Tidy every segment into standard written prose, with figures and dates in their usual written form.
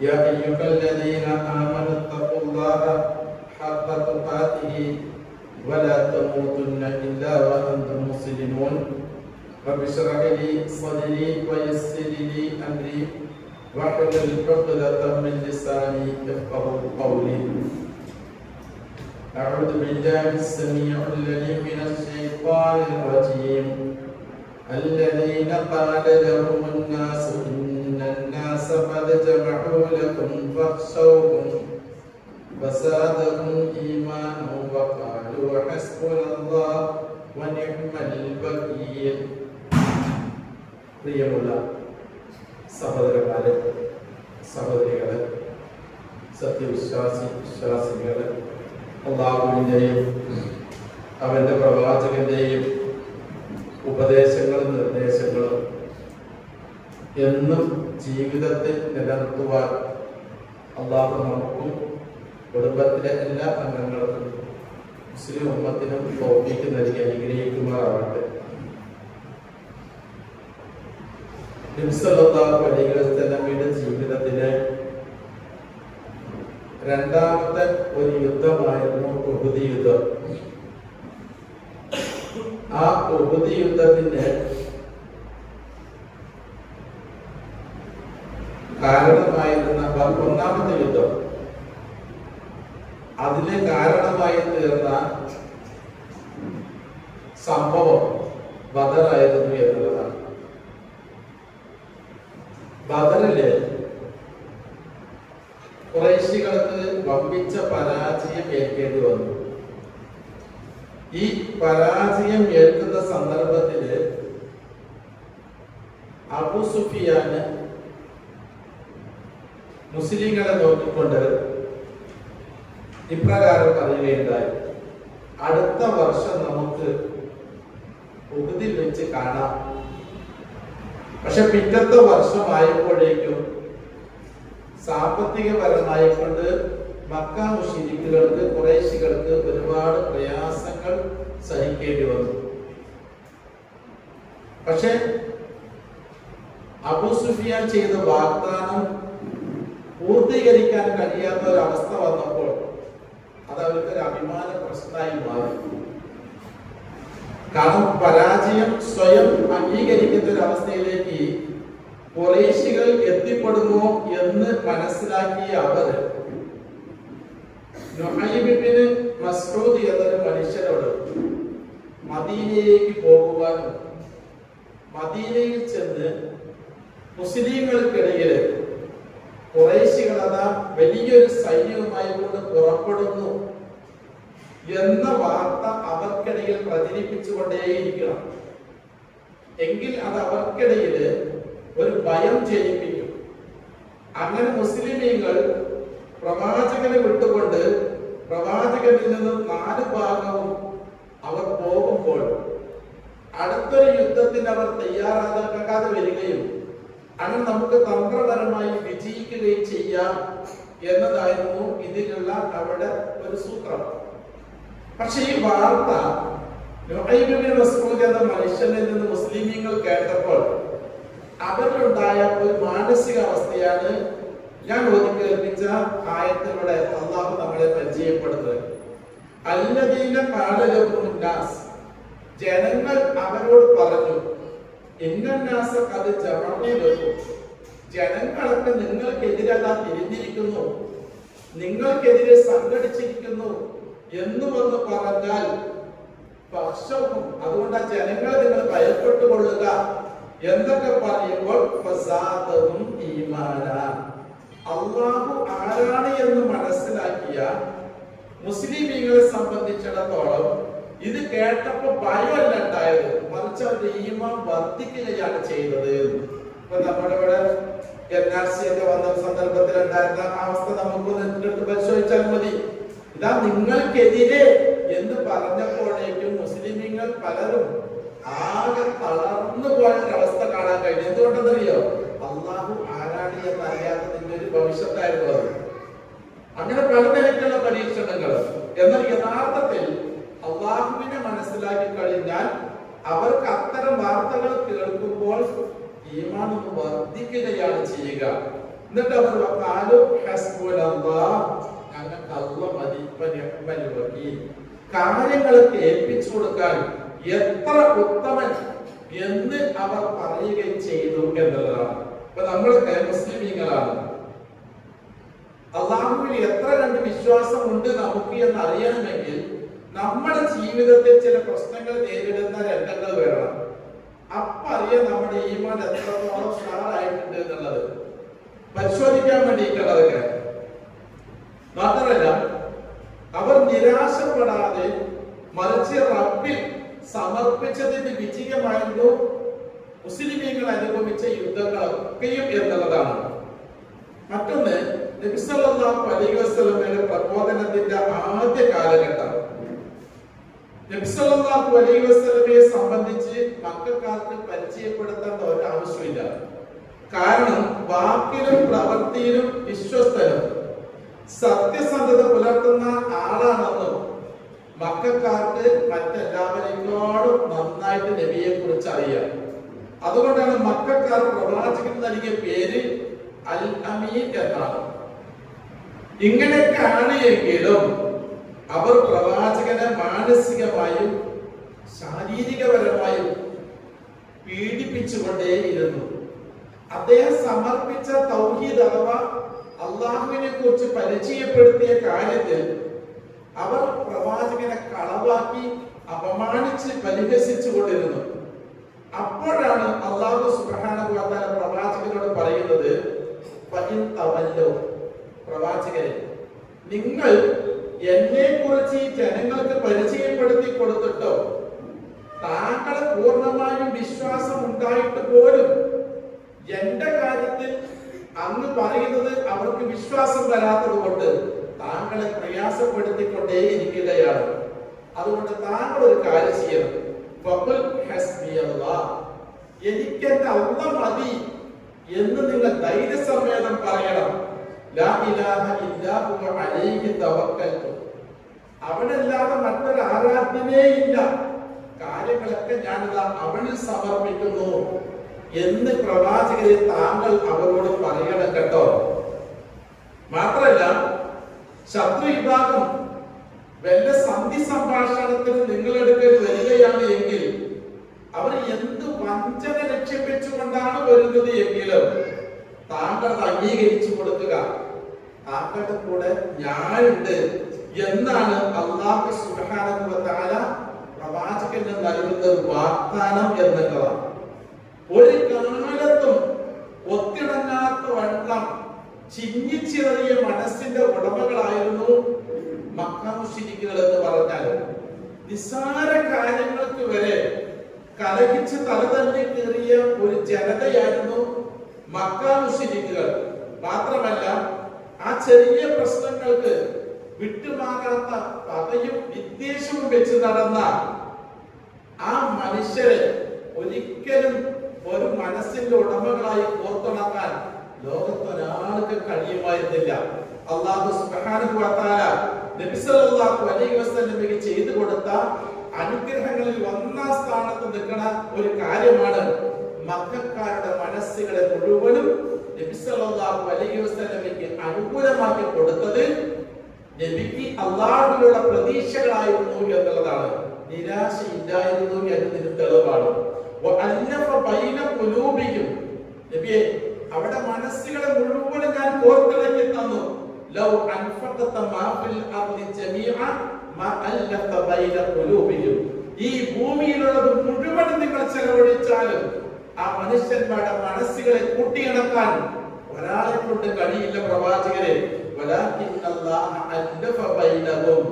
يا أيها الذين آمنوا اتقوا الله حق تقاته ولا تموتن إلا وأنتم مسلمون رب اشرح لي صدري ويسر لي أمري واحلل عقدة من لساني يفقهوا قولي أعوذ بالله السميع العليم من الشيطان الرجيم الذين قال لهم الناس إن الناس قد جمعوا لكم فاخشوهم فزادهم إيمانا وقالوا حسبنا الله ونعم الوكيل. പ്രിയമുള്ള സഹോദരന്മാരെ, സഹോദരികളെ, വിശ്വാസികളെ, അല്ലാഹുവിന്റെയും അവന്റെ പ്രവാചകന്റെയും ഉപദേശങ്ങളും നിർദ്ദേശങ്ങളും എന്നും ജീവിതത്തിൽ നിലനിർത്തുവാൻ അല്ലാഹു നമുക്കും കുടുംബത്തിലെ എല്ലാ അംഗങ്ങൾക്കും മുസ്ലിം ഉമ്മത്തിനും തൗഫീഖ് നൽകി അനുഗ്രഹിക്കുമാറാവട്ടെ. നബി സല്ലല്ലാഹു അലൈഹി വസല്ലമയുടെ ജീവിതത്തിലെ രണ്ടാമത്തെ ഒരു യുദ്ധമായിരുന്നു ഉഹുദ് യുദ്ധം. ആ ഉഹുദ് യുദ്ധത്തിന്റെ കാരണമായിരുന്ന ഒന്നാമത്തെ യുദ്ധം, അതിന് കാരണമായി തീർന്ന സംഭവം ബദറായിരുന്നു എന്നുള്ളതാണ്. ബദറില് ഖുറൈശികൾക്ക് വമ്പിച്ച പരാജയം ഏൽക്കേണ്ടി വന്നു. ഈ പരാജയം ഏൽക്കുന്ന സന്ദർഭത്തില് അബൂ സുഫിയാന് മുസ്ലിങ്ങളെ നോക്കിക്കൊണ്ട് ഇപ്രകാരം പറയുകയുണ്ടായി: അടുത്ത വർഷം നമുക്ക് ഉഹുദിൽ വെച്ച് കാണാം. പക്ഷെ പിറ്റത്തെ വർഷമായപ്പോഴേക്കും സാമ്പത്തികപരമായി കൊണ്ട് മക്ക മുശ്രിക്കുകൾക്ക്, ഖുറൈശികൾക്ക് ഒരുപാട് പ്രയാസങ്ങൾ സഹിക്കേണ്ടി വന്നു. പക്ഷെ അബൂ സുഫിയാൻ ചെയ്ത വാഗ്ദാനം പൂർത്തീകരിക്കാൻ കഴിയാത്ത ഒരു അവസ്ഥ വന്നപ്പോൾ അത് അവർക്ക് ഒരു അഭിമാന പ്രശ്നമായി മാറി. കാരണം പരാജയം സ്വയം അംഗീകരിക്കുന്ന ഒരു അവസ്ഥയിലേക്ക് ഖുറൈശികൾ എത്തിപ്പെടുമോ എന്ന് മനസ്സിലാക്കിയ അവർ നുഹൈബ് ഇബ്നു മസ്ഊദ് എന്നൊരു മനുഷ്യനോട് മദീനയിലേക്ക് പോകുവാനും മദീനയിൽ ചെന്ന് മുസ്ലിങ്ങൾക്കിടയിൽ ഖുറൈശികൾ അതാ വലിയൊരു സൈന്യവുമായി കൊണ്ട് പുറപ്പെടുന്നു എന്ന വാർത്ത അവർക്കിടയിൽ പ്രചരിപ്പിച്ചുകൊണ്ടേയിരിക്കണം. എങ്കിൽ അത് അവർക്കിടയിൽ ഒരു ഭയം ജനിപ്പിക്കും. അങ്ങനെ മുസ്ലിമീങ്ങൾ പ്രവാചകനെ വിട്ടുകൊണ്ട് പ്രവാചകനിൽ നിന്ന് 4 ഭാഗവും അവർ പോകുമ്പോൾ അടുത്തൊരു യുദ്ധത്തിന് അവർ തയ്യാറാകാതെ വരികയും അങ്ങനെ നമുക്ക് തന്ത്രപരമായി വിജയിക്കുകയും ചെയ്യാം എന്നതായിരുന്നു ഇതിലുള്ള അവരുടെ ഒരു സൂത്രം. പക്ഷെ ഈ വാർത്ത നുഹൈബ് ഇബ്നു മസ്ഊദ് എന്ന മനുഷ്യനിൽ നിന്ന് മുസ്ലിമീങ്ങൾ കേട്ടപ്പോൾ അവരിലുണ്ടായ ഒരു മാനസിക അവസ്ഥയാണ് ഞാൻ ഓതിക്കേൽപ്പിച്ച ആയത്തിലൂടെ അല്ലാഹു നമ്മളെ പരിചയപ്പെടുത്തുന്നത്. അല്ലദീന ഖാല ലഹുമുൻ നാസ്, ജനങ്ങൾ അവരോട് പറഞ്ഞു, ഇന്നന്നാസ ഖദ് ജമഉ ലക്കും, ജനങ്ങളൊക്കെ നിങ്ങൾക്കെതിരെ തിരിഞ്ഞിരിക്കുന്നു, നിങ്ങൾക്കെതിരെ സംഘടിച്ചിരിക്കുന്നു എന്ന് വന്ന് പറഞ്ഞാൽ ഫഖ്ശൗഹും, അതുകൊണ്ട് ജനങ്ങളെ നിങ്ങൾ ഭയപ്പെട്ടുകൊള്ളുക എന്നൊക്കെ പറയുമ്പോൾ ഫസാദഹും ഈമാന, അല്ലാഹു ആരാണ് എന്ന് മനസ്സിലാക്കിയ മുസ്ലിമീങ്ങളെ സംബന്ധിച്ചിടത്തോളം ഇത് കേട്ടപ്പോ ഭയമല്ല ഉണ്ടായത്, മറിച്ച് അവരുടെ ഈമാൻ വർദ്ധിക്കുകയാണ് ചെയ്തത്. ഇപ്പൊ നമ്മുടെ ഇവിടെ NRC ഒക്കെ വന്ന സന്ദർഭത്തിൽ ഉണ്ടായിരുന്ന അവസ്ഥ നമുക്ക് പരിശോധിച്ചാൽ മതി. ഇതാ നിങ്ങൾക്കെതിരെ എന്ന് പറഞ്ഞപ്പോഴേക്കും മുസ്ലിമീങ്ങൾ പലരും ആകെ തളർന്നു പോയ ഒരവസ്ഥ കാണാൻ കഴിഞ്ഞു. എന്തുകൊണ്ടെന്നറിയോ? അള്ളാഹു ആരാണ് എന്നറിയാത്തതിന്റെ ഒരു ഭവിഷ്യത്തായിരുന്നു അത്. അങ്ങനെ പല നിലയ്ക്കുള്ള പരീക്ഷണങ്ങൾ. എന്നാൽ യഥാർത്ഥത്തിൽ അള്ളാഹുവിനെ മനസ്സിലാക്കി കഴിഞ്ഞാൽ അവർക്ക് അത്തരം വാർത്തകൾ കേൾക്കുമ്പോൾ ഈമാൻ ഒന്ന് വർദ്ധിക്കുകയാണ് ചെയ്യുക. എന്നിട്ട് അവർ വഖാലു ഹസ്ബുനല്ലാഹ്, ഞങ്ങൾക്ക് അല്ലാഹ് മതി, വനിഅ്മൽ വകീൽ. കാര്യങ്ങളൊക്കെ ഏൽപ്പിച്ചു കൊടുക്കാൻ എത്ര ഉത്തമൻ എന്ന് അവർ പറയുകയും ചെയ്തു എന്നുള്ളതാണ്. ഇപ്പൊ നമ്മളൊക്കെ മുസ്ലിമീങ്ങളാണ്. അള്ളാഹുവിൽ എത്ര കണ്ട് വിശ്വാസമുണ്ട് നമുക്ക് എന്ന് അറിയണമെങ്കിൽ നമ്മുടെ ജീവിതത്തിൽ ചില പ്രശ്നങ്ങൾ നേരിടുന്ന രംഗങ്ങൾ വരണം. അപ്പൊ അറിയാം നമ്മുടെ ഈമാൻ എത്രത്തോളം സ്റ്റാറായിട്ടുണ്ട് എന്നുള്ളത് പരിശോധിക്കാൻ വേണ്ടിയിട്ടുള്ളതൊക്കെ. മാത്രമല്ല അവർ നിരാശപ്പെടാതെ മറിച്ച് റബ്ബിൽ സമർപ്പിച്ചതിന്റെ വിജയമായിരുന്നു മുസ്ലിമീങ്ങൾ അനുഭവിച്ച യുദ്ധങ്ങളൊക്കെയും എന്നുള്ളതാണ്. മറ്റൊന്ന്, നബി സല്ലല്ലാഹു അലൈഹി വസല്ലമയുടെ പ്രബോധനത്തിന്റെ ആദ്യ കാലഘട്ടം. നബി സല്ലല്ലാഹു അലൈഹി വസല്ലമയെ സംബന്ധിച്ച് മക്കക്കാർക്ക് പരിചയപ്പെടുത്തേണ്ട ഒരു ആവശ്യമില്ല. കാരണം വാക്കിലും പ്രവൃത്തിയിലും വിശ്വസ്തനും സത്യസന്ധത പുലർത്തുന്ന ആളാണെന്നും മക്കക്കാർക്ക് മറ്റെല്ലാവരെക്കാളും നന്നായിട്ട് നബിയെ കുറിച്ച് അറിയാം. അതുകൊണ്ടാണ് മക്കക്കാർ പ്രവാചകൻ നൽകിയ പേര് അൽ അമീൻ എന്നാണ്. ഇങ്ങനെയൊക്കെയാണ് എങ്കിലും അവർ പ്രവാചകനെ മാനസികമായും ശാരീരികപരമായും പീഡിപ്പിച്ചുകൊണ്ടേയിരുന്നു. അദ്ദേഹം സമർപ്പിച്ച തൗഹീദ് അഥവാ അള്ളാഹുവിനെ കുറിച്ച് പരിചയപ്പെടുത്തിയ കാര്യത്തിൽ അവർ പ്രവാചകനെ കളവാക്കി അപമാനിച്ച് പരിഹസിച്ചു കൊണ്ടിരുന്നു. അപ്പോഴാണ് അല്ലാഹു സുബ്ഹാനഹു വ തആല പ്രവാചകനോട് പറയുന്നത്, ഫഇൻ തവല്ലൗ, പ്രവാചകരെ നിങ്ങൾ എന്നെ കുറിച്ച് ഈ ജനങ്ങൾക്ക് പരിചയപ്പെടുത്തി കൊടുത്തിട്ടോ താങ്കളെ പൂർണ്ണമായും വിശ്വാസം ഉണ്ടായിട്ട് പോലും എന്റെ കാര്യത്തിൽ അങ്ങ് പറയുന്നത് അവർക്ക് വിശ്വാസം വരാത്തത് കൊണ്ട് താങ്കളെ പ്രയാസപ്പെടുത്തിക്കൊണ്ടേ ഇരിക്കുകയാണ്. അതുകൊണ്ട് താങ്കൾ ഒരു കാര്യം ചെയ്യണം, എനിക്കെന്റെ അല്ലാഹ് മതി എന്ന് നിങ്ങൾ ധൈര്യസമേതം പറയണം. ലാ ഇലാഹ ഇല്ലാ ഹുവ അലൈഹി തവക്കൽതു, അവനല്ലാതെ മറ്റൊരു ആരാധ്യനേ ഇല്ല, കാര്യങ്ങളൊക്കെ ഞാനിതാ അവനിൽ സമർപ്പിക്കുന്നു എന്ന് പ്രവാചകരെ താങ്കൾ അവരോട് പറയണം കേട്ടോ. മാത്രമല്ല ശത്രു വിഭാഗം വല്ല സന്ധി സംഭാഷണത്തിന് നിങ്ങളെടുക്കൽ വരികയാണ് എങ്കിൽ അവർ എന്ത് വഞ്ചന ലക്ഷ്യം വെച്ചുകൊണ്ടാണ് വരുന്നത് എങ്കിലും താങ്കൾ അംഗീകരിച്ചു കൊടുക്കുക. താങ്കളുടെ കൂടെ ഞാനുണ്ട് എന്നാണ് അല്ലാഹു സുബ്ഹാനഹു വ തആല പ്രവാചകന് നൽകുന്ന വാഗ്ദാനം എന്നുള്ളതാണ്. ഒരു കാലത്തും ഒത്തിണങ്ങാത്ത വണ്ണം ചിന്നിച്ചിറിയ മനസ്സിന്റെ ഉടമകളായിരുന്നു മക്ക മുശ്രിക്കുകൾ എന്ന് പറഞ്ഞാൽ നിസ്സാര കാര്യങ്ങൾക്ക് വരെ കലഹിച്ച് തലതല്ലി കയറിയ ഒരു ജനതയായിരുന്നു മക്ക മുശ്രിക്കുകൾ. മാത്രമല്ല ആ ചെറിയ പ്രശ്നങ്ങൾക്ക് വിട്ടുമാറാത്ത പകയും വിദ്വേഷവും വെച്ച് നടന്ന ആ മനുഷ്യരെ ഒരിക്കലും ഒരു മനസ്സിന്റെ ഉടമകളായി ഓർത്തുണക്കാൻ ലോകത്തൊരാൾക്ക് കഴിയുമായിരുന്നില്ല. അല്ലാഹു സുബ്ഹാനഹു വ തആല നബി സല്ലല്ലാഹു അലൈഹി വസല്ലമയ്ക്ക് ചെയ്തു കൊടുത്ത അനുഗ്രഹങ്ങളിൽ ഒന്നാം സ്ഥാനത്ത് നിൽക്കുന്ന ഒരു കാര്യമാണ് മക്കക്കാരുടെ മനസ്സുകളെ മുഴുവനും നബി സല്ലല്ലാഹു അലൈഹി വസല്ലമയ്ക്ക് അനുകൂലമാക്കി കൊടുത്തത് നബിക്ക് അല്ലാഹുവിലുള്ള പ്രതീക്ഷകളായിരുന്നു എന്നുള്ളതാണ്. നിരാശയില്ലായിരുന്നു എന്നതിന് തെളിവാണ്. നബിയെ അവിടെ മനസ്സുകളെ മുഴുവനും ഞാൻ കോർത്തിണക്കി തന്നു. ലൗ അൻഫഖത മാ ഫിൽ അർളി ജമീഅ മാ അല്ലഫ ബൈന ഖുലൂബിഹിം, ഈ ഭൂമിയിലുള്ളത് മുഴുവൻ നിങ്ങൾ ചെലവഴിച്ചാലും ആ മനുഷ്യന്മാരുടെ മനസ്സുകളെ കൂട്ടിയിണക്കാൻ ഒരാളെ കൊണ്ട് കഴിയില്ല പ്രവാചകരെ. വലാകിന്നല്ലാഹ അല്ലഫ ബൈനഹും,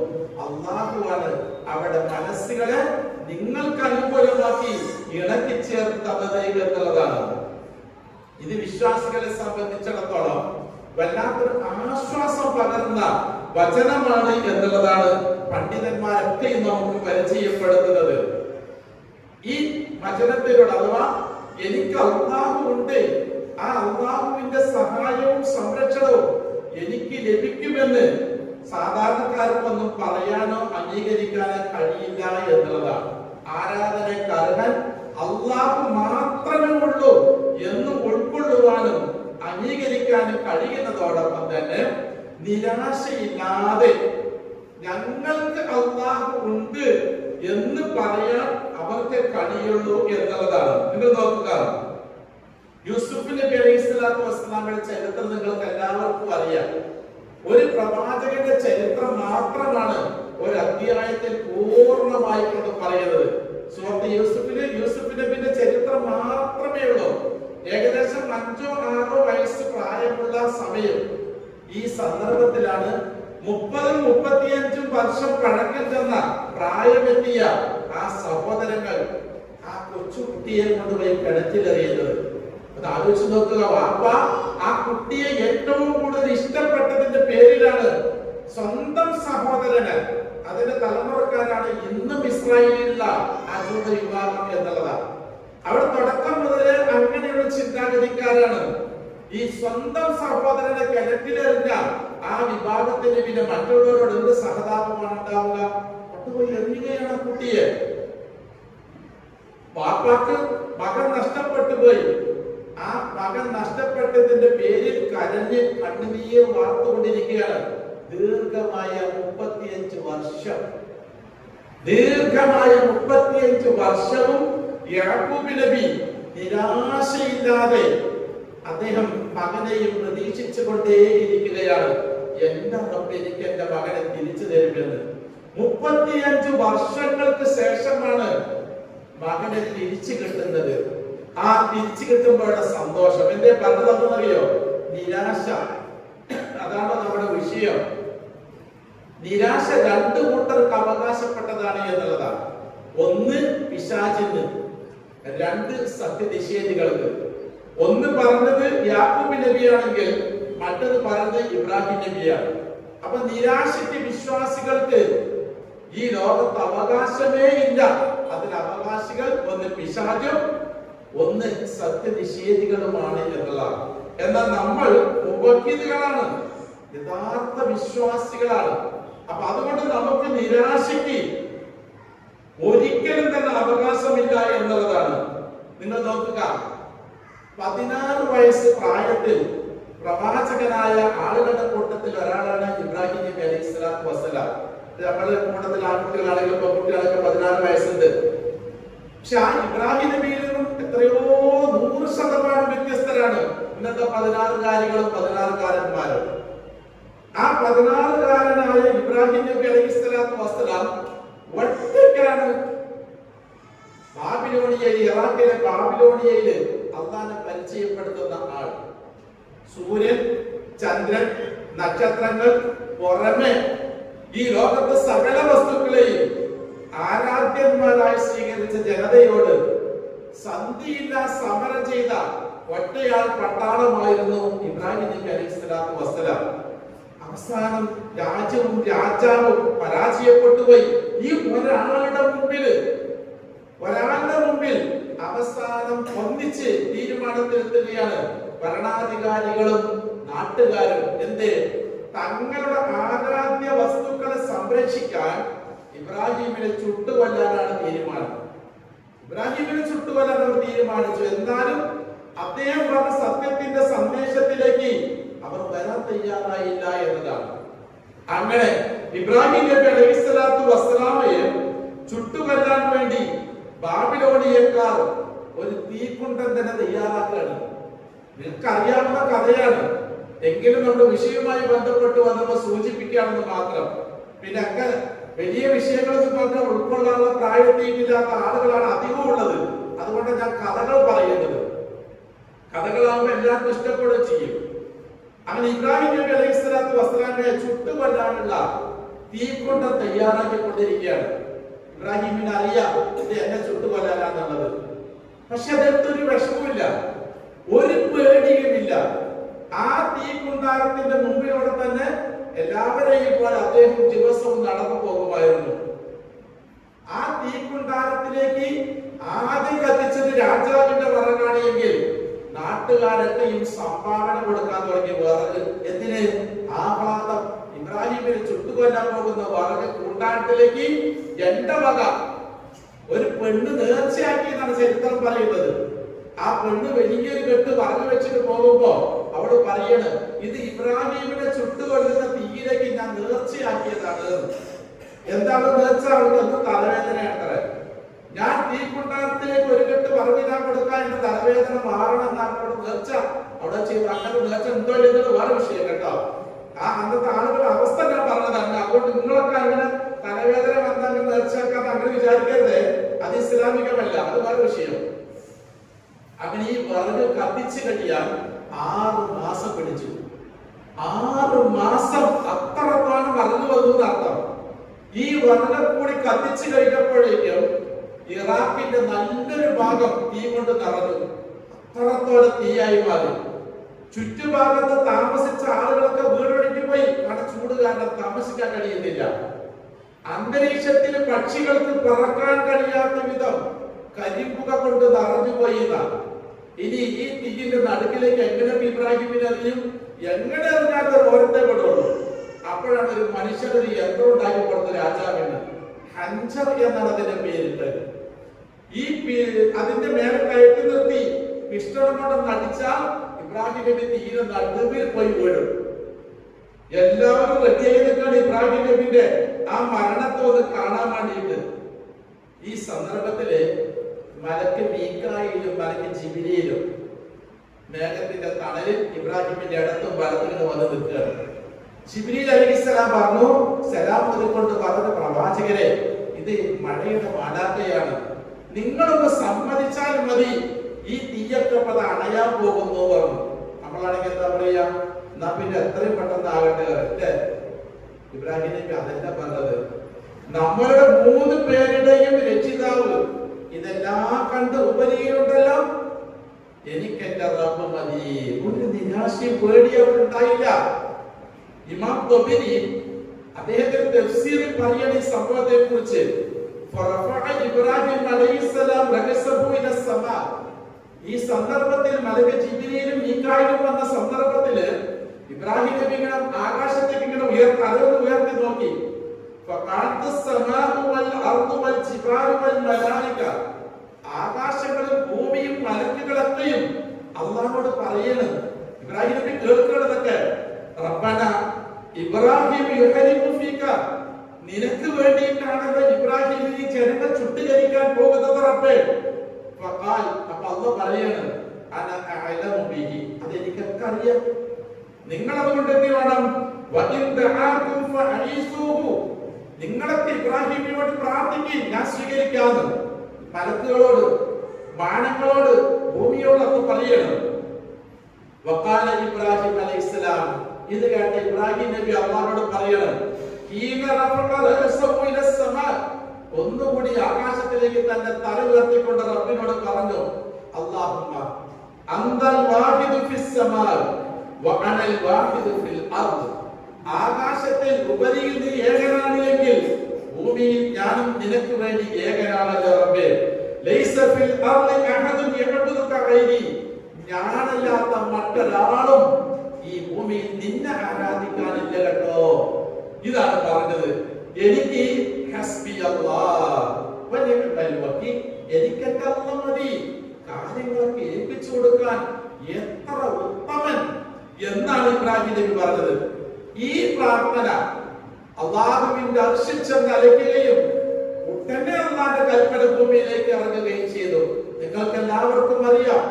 അല്ലാഹുവാണ് അവരുടെ മനസ്സുകളെ നിങ്ങൾക്ക് അനുകൂലമാക്കി ഇണക്കി ചേർത്തത് എന്നുള്ളതാണ്. ഇത് വിശ്വാസികളെ സംബന്ധിച്ചിടത്തോളം വല്ലാത്തൊരു ആശ്വാസം പകർന്ന വചനമാണ് എന്നുള്ളതാണ് പണ്ഡിതന്മാരൊക്കെ നമുക്ക് പരിചയപ്പെടുത്തുന്നത്. ഈ വചനത്തിലൂടെ അഥവാ എനിക്ക് അല്ലാഹു ഉണ്ട്, ആ അല്ലാഹുവിന്റെ സഹായവും സംരക്ഷണവും എനിക്ക് ലഭിക്കുമെന്ന് സാധാരണക്കാർക്കൊന്നും പറയാനോ അംഗീകരിക്കാനോ കഴിയില്ല എന്നുള്ളതാണ്. ആരാധനയ്ക്ക് അർഹൻ അല്ലാഹു മാത്രമേ ഉള്ളൂ എന്ന് ഉൾക്കൊള്ളുവാനും അംഗീകരിക്കാനും പറയുന്നതോടൊപ്പം തന്നെ നിരാശയില്ലാതെ ഞങ്ങൾക്ക് അല്ലാഹു ഉണ്ട് എന്ന് പറയാൻ അവർക്ക് കഴിയുള്ളൂ എന്നുള്ളതാണ്. നിങ്ങൾ നോക്കുക, യൂസുഫ് നബി അലൈഹി സ്വലാത്തു വസ്സലാമിന്റെ ചരിത്രം നിങ്ങൾക്ക് എല്ലാവർക്കും അറിയാം. ഒരു പ്രവാചകന്റെ ചരിത്രം മാത്രമാണ് ഒരു അധ്യായത്തിൽ പൂർണ്ണമായി കൊണ്ട് പറയുന്നത്. സൂറത്ത് യൂസുഫ് നബിന്റെ ചരിത്രം മാത്രമേ ഉള്ളൂ. ഏകദേശം 5-6 വയസ്സ് പ്രായമുള്ള സമയം. ഈ സന്ദർഭത്തിലാണ് 30-35 വർഷം പഴക്കം ചെന്ന പ്രായമെത്തിയ ആ സഹോദരങ്ങൾ ആ കൊച്ചുകുട്ടിയെ കൊണ്ടുപോയി കിണറ്റിലെറിയുന്നത്. അത് ആലോചിച്ച് നോക്കുക. വാപ്പ ആ കുട്ടിയെ ഏറ്റവും കൂടുതൽ ഇഷ്ടപ്പെട്ടതിന്റെ പേരിലാണ് സ്വന്തം സഹോദരന്, അതിന്റെ തലമുറക്കാരാണ് ഇന്നും ഇസ്രായേലിലുള്ള ആ ജൂത വിഭാഗം എന്നുള്ളതാണ്. അവിടെ തുടക്കം മുതലേ അങ്ങനെയുള്ള ചിന്താഗതിക്കാരാണ്. ഈ സ്വന്തം സഹോദരനെ കിണറ്റിലെറിഞ്ഞ ആ വിഭാഗത്തിന് പിന്നെ മറ്റുള്ളവരോട് എന്ത് സഹതാപമാണ് ഉണ്ടാവുക? കൊണ്ടുപോയി എറിയുകയാണ് കുട്ടിയെ. പാപ്പാക്ക് മകൻ നഷ്ടപ്പെട്ടു പോയി. ആ മകൻ നഷ്ടപ്പെട്ടതിന്റെ പേരിൽ കരഞ്ഞ് കണ്ണുനീർ വാർത്തുകൊണ്ടിരിക്കുകയാണ്. ദീർഘമായ 35 വർഷം, ദീർഘമായ 35 വർഷവും യാക്കൂബ് നബി നിരാശയില്ലാതെ അദ്ദേഹം മകനെയും പ്രതീക്ഷിച്ചുകൊണ്ടേയിരിക്കുകയാണ്. എന്റെ റബ്ബ് എനിക്ക് എന്റെ മകനെ തിരിച്ചു തരുമെന്ന്. 35 വർഷങ്ങൾക്ക് ശേഷമാണ് മകനെ തിരിച്ചു കിട്ടുന്നത്. ആ തിരിച്ചു കിട്ടുമ്പോഴുള്ള സന്തോഷം എന്തേ പറഞ്ഞതെന്നറിയോ? നിരാശ. അതാണ് നമ്മുടെ വിഷയം. നിരാശ 2 കൂട്ടർക്ക് അവകാശപ്പെട്ടതാണ് എന്നുള്ളതാണ്. ഒന്ന് പിശാചിന്, 2 സത്യനിഷേധികൾക്ക്. ഒന്ന് പറഞ്ഞത് യാക്കൂബ് നബിയാണെങ്കിൽ മറ്റത് പറഞ്ഞത് ഇബ്രാഹിം നബിയാണ്. അപ്പൊ നിരാശയ്ക്ക് വിശ്വാസികൾക്ക് ഈ ലോകത്ത് അവകാശമേ ഇല്ല. അതിന് അവകാശികൾ ഒന്ന് പിശാചും ഒന്ന് സത്യനിഷേധികളുമാണ് എന്നുള്ളതാണ്. എന്നാൽ നമ്മൾ മുവഹിദുകളാണ്, യഥാർത്ഥ വിശ്വാസികളാണ്. അപ്പൊ അതുകൊണ്ട് നമുക്ക് നിരാശയ്ക്ക് ഒരിക്കലും തന്നെ അവകാശമില്ല എന്നുള്ളതാണ്. നിങ്ങൾ നോക്കുക, 16 വയസ്സ് പ്രായത്തിൽ പ്രവാചകനായ ആളുകളുടെ കൂട്ടത്തിൽ ഒരാളാണ് ഇബ്രാഹിം നബി അലൈഹി സ്വലാത്തു വസ്സലാം. നമ്മുടെ കൂട്ടത്തിൽ ആൺകുട്ടികളാണെങ്കിലും പെൺകുട്ടികളൊക്കെ 16 വയസ്സുണ്ട്. പക്ഷെ ആ ഇബ്രാഹിം നബിയിൽ നിന്നും എത്രയോ 100% വ്യത്യസ്തരാണ് ഇന്നത്തെ 16-കാരികളും 16-കാരന്മാരും. ആ 16-കാരനായ ഇബ്രാഹിം നബി അലൈഹി സ്വലാത്തു വസ്സലാം ഒറ്റയ്ക്കാണ് ബാബിലോണിയയിൽ, ഇറാഖിലെ ബാബിലോണിയയിൽ അള്ളാഹനെ പരിചയപ്പെടുത്തുന്ന ആൾ. സൂര്യൻ, ചന്ദ്രൻ, നക്ഷത്രങ്ങൾ പുറമെ ഈ ലോകത്തെ സകല വസ്തുക്കളെയും ആരാധ്യന്മാരായി സ്വീകരിച്ച ജനതയോട് സന്ധിയില്ല സമരം ചെയ്ത ഒറ്റയാൾ പട്ടാളമായിരുന്നു ഇബ്രാഹിം നബി അലൈഹി സ്വലാത്തു വസ്സലാം. അവസാനം രാജ്യവും രാജാവും പരാജയപ്പെട്ടുപോയി. ഈ ഒരാളുടെ മുമ്പിൽ അവസാനം ഒന്നിച്ച് തീരുമാനത്തിലെത്തുകയാണ് ഭരണാധികാരികളും നാട്ടുകാരും. എന്തേ? തങ്ങളുടെ ആരാധ്യ വസ്തുക്കളെ സംരക്ഷിക്കാൻ ഇബ്രാഹിമിനെ ചുട്ടുകൊല്ലാനാണ് തീരുമാനം. ഇബ്രാഹിമിനെ ചുട്ടുകൊല്ലാൻ അവർ തീരുമാനിച്ചു. എന്നാലും അദ്ദേഹം പറഞ്ഞ സത്യത്തിന്റെ സന്ദേശത്തിലേക്ക് അവർ വരാൻ തയ്യാറായില്ല എന്നതാണ്. അങ്ങനെ ഇബ്രാഹിം നബി അലൈഹി സ്വലാത്തു വസ്സലാമയെ ചുട്ടുകൊല്ലാൻ വേണ്ടി ബാബിലോണിയക്കാർ ഒരു തീക്കുണ്ടൻ തന്നെ തയ്യാറാക്കുകയാണ്. നിങ്ങൾക്ക് അറിയാവുന്ന കഥയാണ്, എങ്കിലും നമ്മുടെ വിഷയവുമായി ബന്ധപ്പെട്ട് വന്നപ്പോൾ സൂചിപ്പിക്കുകയാണെന്ന് മാത്രം. പിന്നെ അങ്ങനെ വലിയ വിഷയങ്ങളൊന്നും പറഞ്ഞാൽ ഉൾക്കൊള്ളാനുള്ള പ്രായത്തിയില്ലാത്ത ആളുകളാണ് അധികവും ഉള്ളത്. അതുകൊണ്ട് ഞാൻ കഥകൾ പറയുന്നത്. കഥകളാകുമ്പോൾ എല്ലാവർക്കും ഇഷ്ടപ്പെടുകയും ചെയ്യും. അങ്ങനെ ഇബ്രാഹിം നബി അലൈഹി സ്വലാത്തു വസ്സലാമിനെ ചുട്ടുകൊല്ലാനുള്ള തീക്കുണ്ടൻ തയ്യാറാക്കിക്കൊണ്ടിരിക്കുകയാണ്. ഇബ്രാഹിമിന് അറിയാം ഇത് എന്നെ ചുട്ടുകൊല്ലാനാന്നുള്ളത്. പക്ഷെ അതെടുത്തൊരു വിഷമമില്ല, ഒരു പേടിയുമില്ല. ആ തീക്കുണ്ടാരത്തിന്റെ മുമ്പിലൂടെ തന്നെ എല്ലാവരെയും പോലെ അദ്ദേഹം ദിവസവും നടന്നു പോകുമായിരുന്നു. ആ തീക്കുണ്ടാരത്തിലേക്ക് ആദ്യം കത്തിച്ചത് രാജാവിന്റെ വിറകാണെങ്കിൽ നാട്ടുകാരൊക്കെയും സംഭാവന കൊടുക്കാൻ തുടങ്ങി വിറക്. എന്തിന്? ആഹ്ലാദം. ഇബ്രാഹിമിനെ ചുട്ടുകൊല്ലാൻ പോകുന്ന വിറക് കൂട്ടാരത്തിലേക്ക് എന്റെ വക ഒരു പെണ്ണ് നേർച്ചയാക്കി എന്നാണ് ചരിത്രം പറയുന്നത്. ആ പെണ്ണ് വലിയൊരു കെട്ട് വിറക് വെച്ചിട്ട് പോകുമ്പോ അവള് പറയണ്, ഇത് ഇബ്രാഹിമിനെ ചുട്ടുകൊള്ളുന്ന തീയിലേക്ക് ഞാൻ നേർച്ചയാക്കിയതാണ്. എന്താണ് നേർച്ച? അവർക്ക് തലവേദനയാക്കറേ. ഞാൻ തീക്കുണ്ടാരത്തിലേക്ക് ഒരു കെട്ട് പറവിനാൻ കൊടുക്കാൻ എന്റെ തലവേദന മാറണം എന്നാണ് അവിടെ നേർച്ച. അവിടെ ചെയ്ത് അങ്ങനെ നേർച്ച ഉണ്ടോ ഇല്ലെന്നത് വേറെ വിഷയം കേട്ടോ. അന്നത്തെ ആളുകളുടെ അവസ്ഥ ഞാൻ പറഞ്ഞതാണ്. അതുകൊണ്ട് നിങ്ങളൊക്കെ അങ്ങനെ തലവേദന വന്നാൽ നേർച്ചയാക്കാതെ അങ്ങനെ വിചാരിക്കരുത്. അത് ഇസ്ലാമികമല്ല, അത് വേറെ വിഷയം. അങ്ങനെ ഈ വിറക് കത്തിച്ചു കഴിയാൻ 6 മാസം പിടിച്ചു. 6 മാസം അത്രത്തോളം വിറക് വന്നു എന്നർത്ഥം. ഈ വിറക് കൂടി കത്തിച്ചു കഴിഞ്ഞപ്പോഴേക്കും ഇറാഖിന്റെ നല്ലൊരു ഭാഗം തീ കൊണ്ട് നിറഞ്ഞു. അത്രത്തോളം തീയായി മാറി. ചുറ്റുഭാഗത്ത് താമസിച്ച ആളുകളൊക്കെ വീടൊഴിഞ്ഞു പോയി. കാരണം ചൂട് കാരണം താമസിക്കാൻ കഴിയുന്നില്ല. അന്തരീക്ഷത്തിൽ പക്ഷികൾക്ക് പറക്കാൻ കഴിയാത്ത വിധം കരിമ്പുക കൊണ്ട് നിറഞ്ഞുപോയി. ഇനി ഈ തീയിന്റെ നടുക്കിലേക്ക് എങ്ങനെ ഇബ്രാഹിമിനെ അറിയും? എങ്ങനെ അറിഞ്ഞാൽ ഓരത്തെ പെടുള്ളൂ. അപ്പോഴാണ് ഒരു മനുഷ്യനൊരു യന്ത്രം ഉണ്ടാക്കി കൊടുത്ത രാജാവിന്. ഹഞ്ചർ എന്നാണ് അതിന്റെ പേരിട്ടത്. ഈ അതിന്റെ മേലെ കയറ്റി നിർത്തി പിസ്റ്റളോടെ നടിച്ചാൽ ഇബ്രാഹിമിന്റെ തീരെ നടുവിൽ പോയി വീഴും. എല്ലാവരും റെഡിയായി നിൽക്കുകയാണ് ഇബ്രാഹിം നബിന്റെ ആ മരണത്തെ ഒന്ന് കാണാൻ വേണ്ടിയിട്ട്. ഈ സന്ദർഭത്തില് മലക്ക് മീകായിലും മലക്ക് ജിബ്രീലും മേഘത്തിന്റെ തണലിൽ ഇബ്രാഹിമിന്റെ ഇടത്തും വലത്തും വന്ന് നിൽക്കുകയാണ്. ജിബ്രീൽ അലൈഹിസ്സലാം പറഞ്ഞു, സലാം കൊണ്ട് പറഞ്ഞ പ്രവാചകരെ, ഇത് മഴയുടെ മാലാഖയാണ്, നിങ്ങളൊന്ന് സമ്മതിച്ചാൽ മതി, ഈ തീയൊക്കെ അണയാൻ പോകുന്നു പറഞ്ഞു. നമ്മളാണെങ്കിൽ എന്താ പറയാ, എന്നാ പിന്നെ എത്രയും പെട്ടെന്ന് ആകട്ടെ അല്ലേ? ഇബ്രാഹിം നബി അതല്ല പറഞ്ഞത്. നമ്മളുടെ 3 പേരുടെയും രക്ഷിതാവ് ഇതെല്ലാം കണ്ട് ഉപരിയിലുണ്ടല്ലോ, എനിക്ക് എന്റെ റബ്ബ് മതി. ഒരു നിരാശയും പേടിയും അവിടെ ഉണ്ടായില്ല. ഇമാം തൊബരി അദ്ദേഹത്തിന്റെ തഫ്സീറിൽ പറയുന്ന ഈ സംഭവത്തെ കുറിച്ച്, ഇബ്രാഹിം അലൈഹിസ്സലാം റഹസഹു ഇല സമാ, ഈ സന്ദർഭത്തിൽ മലക്ക് ജിബ്രീലും മീകായിലും വന്ന സന്ദർഭത്തിൽ ഇബ്രാഹിം നബി ഇങ്ങനെ ആകാശത്തേക്ക് ഇങ്ങനെ ഉയർത്തി നോക്കി. ആകാശങ്ങളും ഭൂമിയും മലക്കുകളൊക്കെയും അള്ളാഹുവോട് പറയണം. ഇബ്രാഹിം നബി കേൾക്കണതൊക്കെ, റബ്ബന ഇബ്രാഹിം യുഹരിബു ഫീക, നിനക്ക് വേണ്ടിയിട്ടാണല്ലോ ഇബ്രാഹിം ഈ ജനങ്ങൾ ചുട്ടുകരിക്കാൻ പോകുന്നത് റബ്ബേ. ഫഖാൽ, അപ്പോൾ അല്ലാഹു പറയാണ്, അന അഅലമു ബിഹി, അതെനിക്കൊക്കെ അറിയാം. നിങ്ങൾ അതുകൊണ്ട് എന്ത് വേണം? വഇൻ ദഅഅകും ഫഅഈസുഹു, നിങ്ങളൊക്കെ ഇബ്രാഹിമിനോട് പ്രാർത്ഥിക്കും, ഞാൻ സ്വീകരിക്കാമെന്ന്. മലക്കുകളോട്, ബാണങ്ങളോട്, ഭൂമിയോടൊക്കെ പറയണം. വഖാല ഇബ്രാഹിം അലൈഹിസ്സലാം, ഇത് കേട്ട ഇബ്രാഹിം നബി അല്ലാഹുവോട് പറയണം, ഹീന റഫഅ റഅസഹു ഇല സമാ, ഒന്നുകൂടി ആകാശത്തിലേക്ക് തന്റെ തല ഉയർത്തിക്കൊണ്ട് റബ്ബിനോട് പറഞ്ഞു, അല്ലാഹുമ്മ അന്തൽ വാഹിദു ഫിസ് സമാ വഅനൽ വാഹിദു ഫിൽ അർദ്, ആകാശത്തിൽ ഉപരിയിൽ നീ ഏകനാണ് എങ്കിൽ ഭൂമിയിൽ ഞാനും നിനക്ക് വേണ്ടി ഏകനാണല്ലോ റബ്ബേ. ലൈസ ഫിൽ അർദി അഹദുൻ യഅബുദുക ഗൈരി, ഞാനല്ലാത്ത മറ്റൊരാളും ഈ ഭൂമിയിൽ നിന്നെ ആരാധിക്കാനില്ല കേട്ടോ. ഇതാണ് പറഞ്ഞത്. എനിക്ക് ഹസ്ബി അല്ലാഹ് വ നിഅമൽ വകീൽ, എനിക്കൊക്കെ അല്ലാഹ് മതി, കാര്യങ്ങളൊക്കെ ഏൽപ്പിച്ചു കൊടുക്കാൻ എത്ര ഉത്തമൻ എന്നാണ് ഇബ്രാഹിം നബി പറഞ്ഞത്. ഈ പ്രാർത്ഥന അല്ലാഹുവിന്റെ അർശിൽ ചെന്ന് അലയ്ക്കുകയും ഉടനെ അല്ലാഹുവിന്റെ കൽപ്പന ഭൂമിയിലേക്ക് ഇറങ്ങുകയും ചെയ്തു. നിങ്ങൾക്ക് എല്ലാവർക്കും അറിയാം,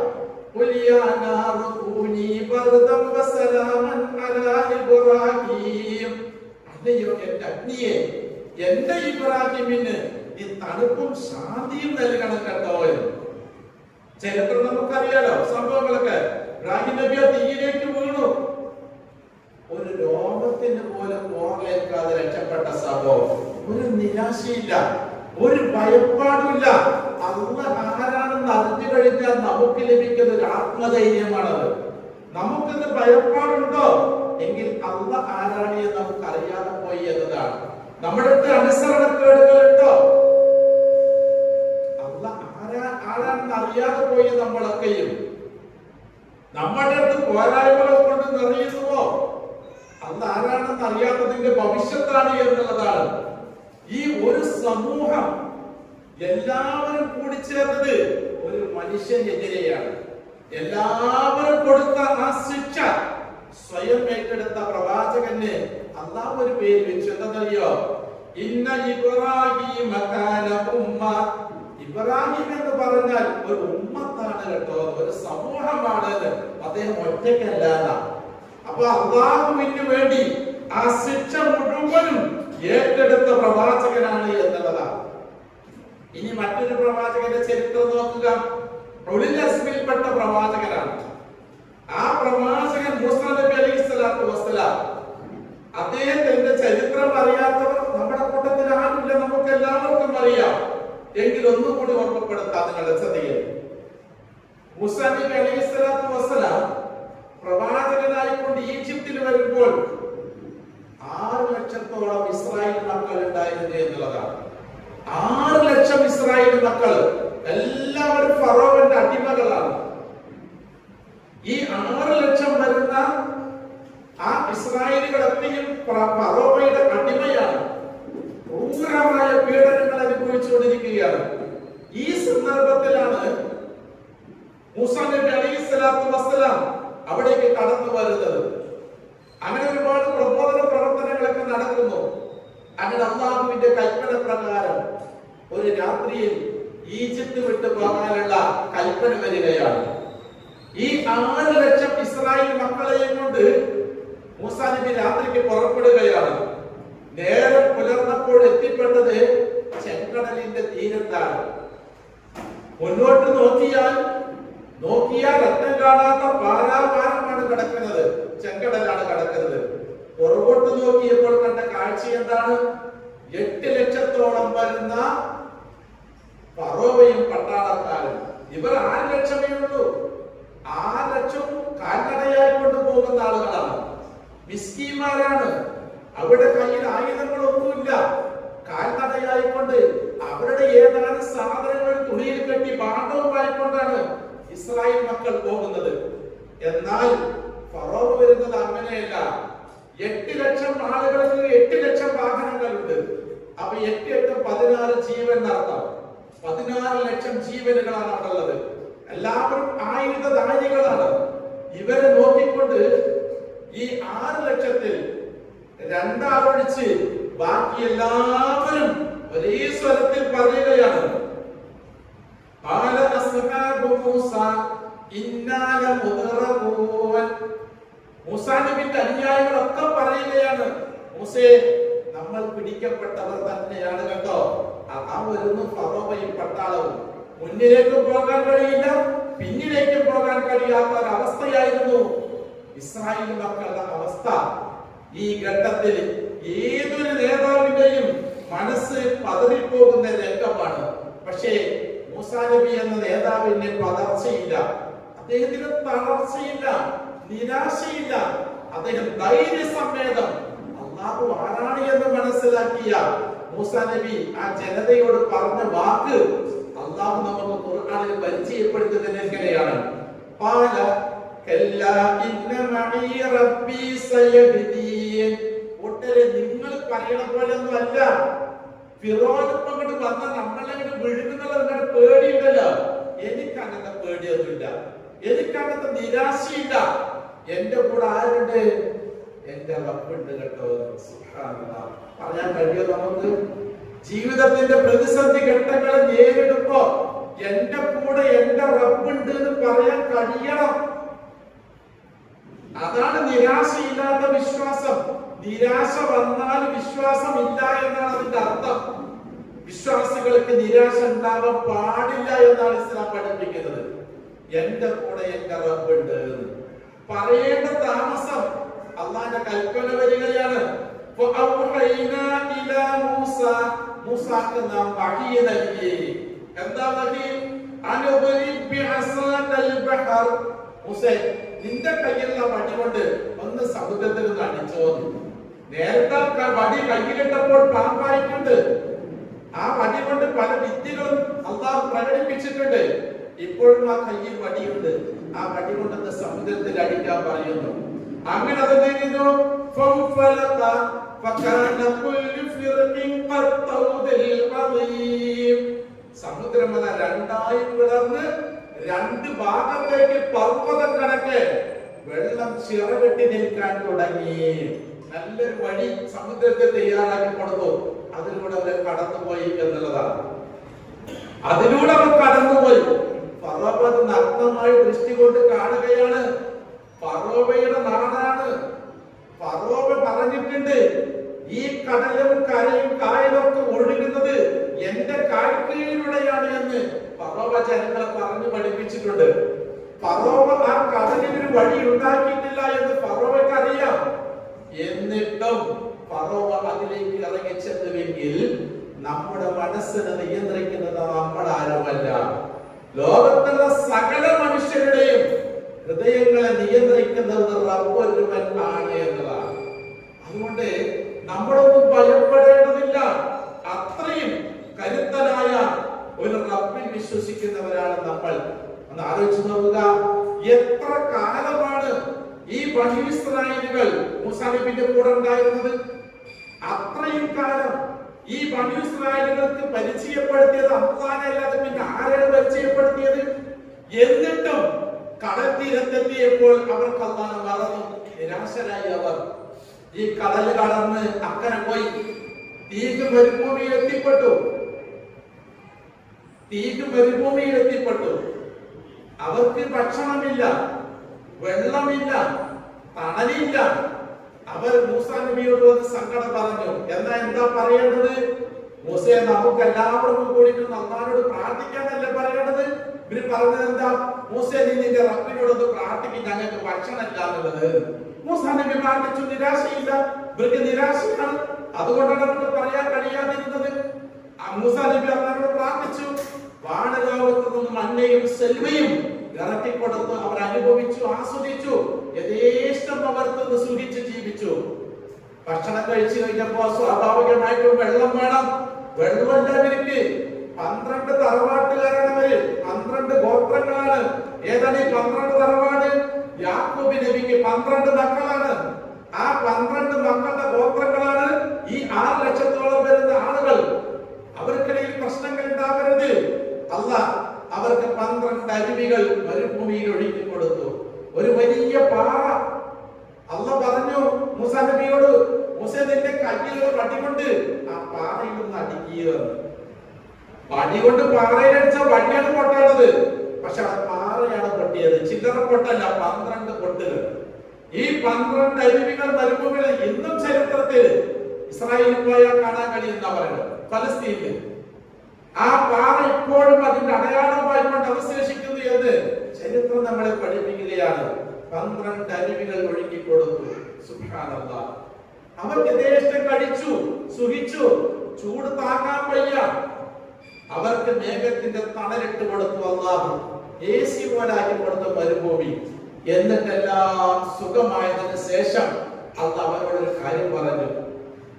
അല്ലയോ എന്റെ അഗ്നിയെ, എന്റെ ഇബ്രാഹിമിന് ഈ തണുപ്പും ശാന്തിയും നൽകണം കേട്ടോ എന്ന്. ചരിത്രം നമുക്കറിയാലോ, സംഭവങ്ങളൊക്കെ. ഇബ്രാഹിം നബി തീയിലേക്ക് വീണു, ഒരു രോഗത്തിന് പോലും പോറലേൽക്കാതെ രക്ഷപ്പെട്ട സംഭവം. ഒരു നിരാശയില്ല, ഒരു ഭയപ്പാടുമില്ല. അല്ലാഹ് ആരാണെന്ന് അറിഞ്ഞു കഴിഞ്ഞാൽ നമുക്ക് ലഭിക്കുന്ന ഒരു ആത്മധൈര്യമാണത്. നമുക്കിന്ന് ഭയപ്പാടുണ്ടോ എങ്കിൽ അല്ലാഹ് ആരാണ് എന്ന് നമുക്ക് അറിയാതെ പോയി എന്നതാണ്. നമ്മുടെ അടുത്ത് അനുസരണക്കേടുകളുണ്ടോ, അല്ലാഹ് ആരാണെന്ന് അറിയാതെ പോയി നമ്മളൊക്കെയും. നമ്മുടെ അടുത്ത് പോരായ്മകൾ കൊണ്ട് നിറയുന്നുവോ, അല്ലാഹ് ആരാണെന്ന് അറിയാത്തതിന്റെ ഭവിഷ്യത്താണ് എന്നുള്ളതാണ്. ഈ ഒരു സമൂഹം എല്ലാവരും കൂടി ചേർന്നത് ഒരു മനുഷ്യനെതിരെയാണ്. എല്ലാവരും കൊടുത്ത ആ ശിക്ഷ സ്വയം ഏറ്റെടുത്ത പ്രവാചകന് അള്ളാഹു ഒരു പേര് വെച്ചു. എന്താണെന്നറിയോ? ഇന്ന ഇബ്രാഹിം കാന ഉമ്മ. ഇബ്രാഹിം എന്ന് പറഞ്ഞാൽ ഒരു ഉമ്മത്താണ് കേട്ടോ, ഒരു സമൂഹമാണ്. അദ്ദേഹം ഒറ്റയ്ക്കല്ല. അപ്പൊ അള്ളാഹുവിന് വേണ്ടി ആ ശിക്ഷ മുഴുവനും ഏറ്റെടുത്ത പ്രവാചകനാണ് എന്നുള്ളതാണ്. ഇനി മറ്റൊരു പ്രവാചകന്റെ ചരിത്രം നോക്കുക. ഉലുൽ അസ്മിൽപ്പെട്ട പ്രവാചകനാണ്. ആ പ്രവാചകൻ മൂസാ നബി അലൈഹിസ്സലാത്തു വസ്സലാം. അദ്ദേഹത്തിന്റെ ചരിത്രം അറിയാത്തവർ നമ്മുടെ കൂട്ടത്തിൽ ആരുമില്ല, നമുക്ക് എല്ലാവർക്കും അറിയാം. എങ്കിൽ ഒന്നുകൂടി ഓർമ്മപ്പെടുത്താം നിങ്ങളുടെ ശ്രദ്ധയിൽ. മൂസാ നബി അലൈഹിസ്സലാത്തു വസ്സലാം പ്രവാചകനായിക്കൊണ്ട് ഈജിപ്തിൽ വരുമ്പോൾ 6 ലക്ഷത്തോളം ഇസ്രായേൽ മക്കൾ ഉണ്ടായിരുന്നു എന്നുള്ളതാണ്. 6 ലക്ഷം ഇസ്രായേൽ മക്കൾ എല്ലാവരും ഫറോവന്റെ അടിമകളാണ്. ഈ 6 ലക്ഷം വരുന്ന ആ ഇസ്രായേലുകളെയും ഫറോവയുടെ അടിമയാണ്. ക്രൂരമായ പീഡനങ്ങൾ അനുഭവിച്ചുകൊണ്ടിരിക്കുകയാണ്. ഈ സന്ദർഭത്തിലാണ് മൂസാ നബി അലൈഹിസ്സലാത്തു വസ്സലാം അവിടേക്ക് കടന്നു വരുന്നത്. അങ്ങനെ ഒരുപാട് പ്രബോധന പ്രവർത്തനങ്ങളൊക്കെ നടക്കുന്നു. അങ്ങനെ അല്ലാഹുവിന്റെ കൽപ്പന പ്രകാരം ഒരു രാത്രിയിൽ ഈജിപ്ത് വിട്ടു പോകാനുള്ള കൽപ്പന വരികയാണ്. ഈ 6 ലക്ഷം ഇസ്രായേൽ മക്കളെയും കൊണ്ട് മൂസാ നബി രാത്രിക്ക് പുറപ്പെടുകയാണ്. നേരം പുലർന്നപ്പോൾ എത്തിപ്പെട്ടത് ചെങ്കടലിന്റെ തീരത്താണ്. മുന്നോട്ട് നോക്കിയാൽ രക്തം കാണാത്ത പാരാവാരമാണ് കിടക്കുന്നത്, ചെങ്കടലാണ് കിടക്കുന്നത്. പുറകോട്ട് നോക്കിയപ്പോൾ കണ്ട കാഴ്ച എന്താണ്? 8 ലക്ഷത്തോളം വരുന്ന ഫറോവയും പട്ടാളക്കാരും. ഇവർ 6 ലക്ഷമേ ഉള്ളൂ. 6 ലക്ഷം കാൽനടയായി കൊണ്ടുപോകുന്ന ആളുകളാണ്, മിസ്കീന്മാരാണ്. അവരുടെ കയ്യിൽ ആയുധങ്ങളൊന്നുമില്ല. കാൽനടയായിക്കൊണ്ട് അവരുടെ ഏതാനും സാധനങ്ങൾ തുണിയിൽ കെട്ടി ഭാണ്ഡവുമായിക്കൊണ്ടാണ് ഇസ്രായേൽ മക്കൾ പോകുന്നത്. എന്നാൽ ഫറോവ വരുന്നത് അങ്ങനെയല്ല. 8 ലക്ഷം ആളുകൾക്ക് 8 ലക്ഷം വാഹനങ്ങളുണ്ട്. അപ്പൊ 8 8 16 ജീവൻ നടത്താം. 16 ലക്ഷം ജീവനുകളാണ് അവിടെ ഉള്ളത്. എല്ലാവരും ആയുധധാരികളാണ്. ഇവരെ നോക്കിക്കൊണ്ട് ഈ 6 ലക്ഷത്തിൽ 2 ആളൊഴിച്ച് ബാക്കി എല്ലാവരും ഒരേ സ്വരത്തിൽ പറയുകയാണ്, മൂസാ നബിയുടെ അനുയായികളൊക്കെ പറയുകയാണ്, മൂസേ നമ്മൾ പിടിക്കപ്പെട്ടവർ തന്നെയാണ് കേട്ടോ. ആ വരുന്നു ഫറോവയും പട്ടാളവും. മുന്നിലേക്ക് പോകാൻ കഴിയില്ല, പിന്നിലേക്ക് പോകാൻ കഴിയാത്ത ഒരവസ്ഥയായിരുന്നു ഇസ്രായേൽ മക്കളുടെ അവസ്ഥ. ഈ ഘട്ടത്തിൽ ഏതൊരു നേതാവിന്റെയും മനസ്സ് പതറിപ്പോകുന്ന രംഗമാണ്. പക്ഷേ മൂസാ നബി എന്ന നേതാവിന് പതർച്ചയില്ല, അദ്ദേഹത്തിന് തളർച്ചയില്ല, നിരാശയില്ല. അദ്ദേഹം ധൈര്യസമേതം അല്ലാഹു ആരാണ് എന്ന് മനസ്സിലാക്കിയ മൂസാ നബി ആ ജനതയോട് പറഞ്ഞ വാക്ക് അല്ലാഹു നമുക്ക് ഖുർആനിൽ പരിചയപ്പെടുത്തുന്നത് എങ്ങനെയാണ്? ഖാല കല്ലാ ഇന്ന മഈ റബ്ബി സയഹ്ദീൻ. ഒട്ടേറെ നിങ്ങൾ പറയണ പോലെയൊന്നും അല്ല. ഫിറോനിപ്പം അങ്ങോട്ട് വന്ന നമ്മളെങ്ങനെ വിഴുങ്ങുന്നത് പേടിയുണ്ടല്ലോ. എനിക്ക് അങ്ങനത്തെ പേടിയൊന്നുമില്ല, എനിക്ക് അങ്ങനത്തെ നിരാശയില്ല. എന്റെ കൂടെ ആരുണ്ട്? എന്റെ റബ്ബുണ്ട് കേട്ടോ. സുബ്ഹാനല്ലാഹ്. പറയാൻ കഴിയോ നമുക്ക്? ജീവിതത്തിന്റെ പ്രതിസന്ധി ഘട്ടങ്ങളെ നേരിടുമ്പോ എന്റെ കൂടെ എന്റെ റബ്ബുണ്ട് എന്ന് പറയാൻ കഴിയണം. അതാണ് നിരാശയില്ലാത്ത വിശ്വാസം. നിരാശ വന്നാൽ വിശ്വാസം ഇല്ല എന്നാണ് അതിന്റെ അർത്ഥം. വിശ്വാസികൾക്ക് നിരാശ ഉണ്ടാവാൻ പാടില്ല എന്നാണ് ഇസ്ലാം പഠിപ്പിക്കുന്നത്. എന്റെ കൂടെ എന്റെ റബ്ബുണ്ട് പറയേണ്ട താമസം അള്ളാന്റെ കൽപ്പന വരികയാണ്. മൂസാക്ക് നാം വഹി നൽകി. എന്താ വഹി? മൂസേ, നിന്റെ കയ്യിലുള്ള വടി കൊണ്ട് ഒന്ന് സമുദ്രത്തിൽ നിന്ന് അടിച്ചോ. നേരത്തെ വടി കയ്യിലിട്ടപ്പോൾ പാമ്പായിട്ടുണ്ട്. ആ വടി കൊണ്ട് പല വിദ്യകളും അള്ളാഹു പ്രകടിപ്പിച്ചിട്ടുണ്ട്. ഇപ്പോഴും ആ കയ്യിൽ വടിയുണ്ട്. ആ വടി കൊണ്ട് സമുദ്രത്തിൽ അടിക്കാൻ പറയുന്നു. അങ്ങനെ അത് നീങ്ങുന്നു. സമുദ്രം 2 പിളർന്ന് 2 ഭാഗത്തേക്ക് പർവ്വത കണക്ക് വെള്ളം ചിറകെട്ടി നിൽക്കാൻ തുടങ്ങി. നല്ലൊരു വഴി സമുദ്രത്തെ തയ്യാറാക്കി കൊടുത്തു. അതിലൂടെ അവർ കടന്നുപോയി എന്നുള്ളതാണ്. അതിലൂടെ അവർ കടന്നുപോയി. ഫറോവ നഗ്നമായി ദൃഷ്ടി കൊണ്ട് കാണുകയാണ്. ഫറോവയുടെ നാടാണ്. ഫറോവ പറഞ്ഞിട്ടുണ്ട്, ഈ കടലും കരയും കായലൊക്കെ ഒഴുകുന്നത് എന്റെ കാൽക്കീഴിലൂടെയാണ് എന്ന് ഫറോവ ജനങ്ങളെ പറഞ്ഞു പഠിപ്പിച്ചിട്ടുണ്ട്. ഫറോവ ആ കടലിൽ ഒരു വഴി ഉണ്ടാക്കിയിട്ടില്ല എന്ന് ഫറോവയ്ക്ക് അറിയാം. എന്നിട്ടും ഫറോവ അതിലേക്ക് ഇറങ്ങിച്ചെന്നുവെങ്കിൽ നമ്മുടെ മനസ്സിനെ നിയന്ത്രിക്കുന്നത് നമ്മളാരുമല്ല, ലോകത്തുള്ള സകല മനുഷ്യരുടെയും ഹൃദയങ്ങളെ നിയന്ത്രിക്കുന്നത് റബ്ബ് ഒരുവൻ ആണ് എന്നതാണ്. അതുകൊണ്ട് നമ്മളൊന്നും ഭയപ്പെടേണ്ടതില്ല. അത്രയും കരുത്തനായ ഒരു റബ്ബിൽ വിശ്വസിക്കുന്നവരാണ് നമ്മൾ. ഒന്ന് ആലോചിച്ച് നോക്കുക, എത്ര കാലമാണ് ഈ ബനീ ഇസ്രായേലുകൾ മൂസാ നബിയുടെ കൂടെ ഉണ്ടായിരുന്നത്? അത്രയും കാലം ഈ ബനീ ഇസ്രായേലുകൾക്ക് പരിചയപ്പെടുത്തിയത് അല്ലാഹനെ അല്ലാതെ പിന്നെ ആരെയാണ് പരിചയപ്പെടുത്തിയത്? എന്നിട്ടും കടൽ തീരത്തെത്തിയപ്പോൾ അവർക്ക് അല്ലാഹനെ മറന്നു. നിരാശരായി അവർ ഈ കടൽ കടന്ന് അക്കരെ പോയി. തീക്ക് മരുഭൂമിയിൽ എത്തിപ്പെട്ടു. അവർക്ക് ഭക്ഷണമില്ല, വെള്ളമില്ല, തണലില്ല. അവർ മൂസാ നബിയോട് വന്ന് സങ്കടം പറഞ്ഞു. എന്താ പറയേണ്ടത്? മൂസയെ, നമുക്ക് എല്ലാവർക്കും കൂടിയിട്ട് അല്ലാഹനോട് പ്രാർത്ഥിക്കാനല്ലേ പറയേണ്ടത്? ഇവര് പറഞ്ഞത് എന്താ? മൂസയെ, നീ നിന്റെ റബ്ബിനോടൊന്ന് പ്രാർത്ഥിക്കും, ഞങ്ങൾക്ക് ഭക്ഷണമില്ല എന്നുള്ളത്. മൂസാ നബി പ്രാർത്ഥിച്ചു, നിരാശയില്ല. ഇവർക്ക് നിരാശയാണ്. അതുകൊണ്ടാണ് അവർക്ക് പറയാൻ കഴിയാതിരുന്നത്. മൂസാ നബി അല്ലാഹനോട് പ്രാർത്ഥിച്ചു. വാനലോകത്തു നിന്നും മന്നയും സെൽവയും ഇറക്കിക്കൊടുത്ത് അവർ അനുഭവിച്ചു, ആസ്വദിച്ചു. യഥേഷ്ടം അവർക്കൊന്ന് സുഖിച്ച് ജീവിച്ചു. ഭക്ഷണം കഴിച്ചു കഴിഞ്ഞപ്പോ സ്വാഭാവികമായിട്ടും വെള്ളം വേണം. വെള്ളമല്ല ഇവർക്ക്. 12 തറവാട്ടുകാരാണ് അവര്. 12 ഗോത്രങ്ങളാണ്. ഏതാണ് ഈ 12 തറവാട്? യാക്കൂബ് നബിക്ക് 12 മക്കളാണ്. ആ 12 മക്കളുടെ ഗോത്രങ്ങളാണ് ഈ 6 ലക്ഷത്തോളം വരുന്ന ആളുകൾ. അവർക്കിടയിൽ പ്രശ്നങ്ങൾ ഉണ്ടാവരുത്. അല്ലാഹ് അവർക്ക് 12 അരുവികൾ മരുഭൂമിയിൽ ഒഴുക്കി കൊടുത്തു. ഒരു വലിയ പാറ. അല്ലാഹ് പറഞ്ഞു മൂസാ നബിയോട്, മൂസേ, നിന്റെ കയ്യിലുള്ള വടി കൊണ്ട് ആ പാറയിൽ ഒന്ന് അടിക്കുക. വടി കൊണ്ട് പാറയിലടിച്ച വടിയാണ് പൊട്ടേണ്ടത്. പക്ഷെ ആ പാറയാണ് പൊട്ടിയത്. ചില്ലറ പൊട്ടല്ല, 12 പൊട്ടുകൾ. ഈ 12 അരുവികൾ മരുഭൂമിയിൽ ഇന്നും ചരിത്രത്തിൽ ഇസ്രായേലിൽ പോയാൽ കാണാൻ കഴിയുന്ന പറയുന്നത്. ഫലസ്തീനിൽ ആ പാറ ഇപ്പോഴും അതിന്റെ അടയാളമായിക്കൊണ്ട് അവശേഷിക്കുന്നു എന്ന് ചരിത്രം നമ്മളെ പഠിപ്പിക്കുകയാണ്. 12 അരുവികൾ ഒഴുക്കി കൊടുത്തു. സുബ്ഹാനല്ലാഹ്. അവർ യഥേഷ്ടം കഴിച്ചു, സുഖിച്ചു. ചൂട് താങ്ങാൻ വയ്യ. അവർക്ക് മേഘത്തിന്റെ തണലിട്ട് കൊടുത്തു അല്ലാഹു. AC പോലാക്കി കൊടുത്തു മരുഭൂമി. എന്നിട്ടെല്ലാം സുഖമായതിനു ശേഷം അല്ലാഹു അവരോട് ഒരു കാര്യം പറഞ്ഞു.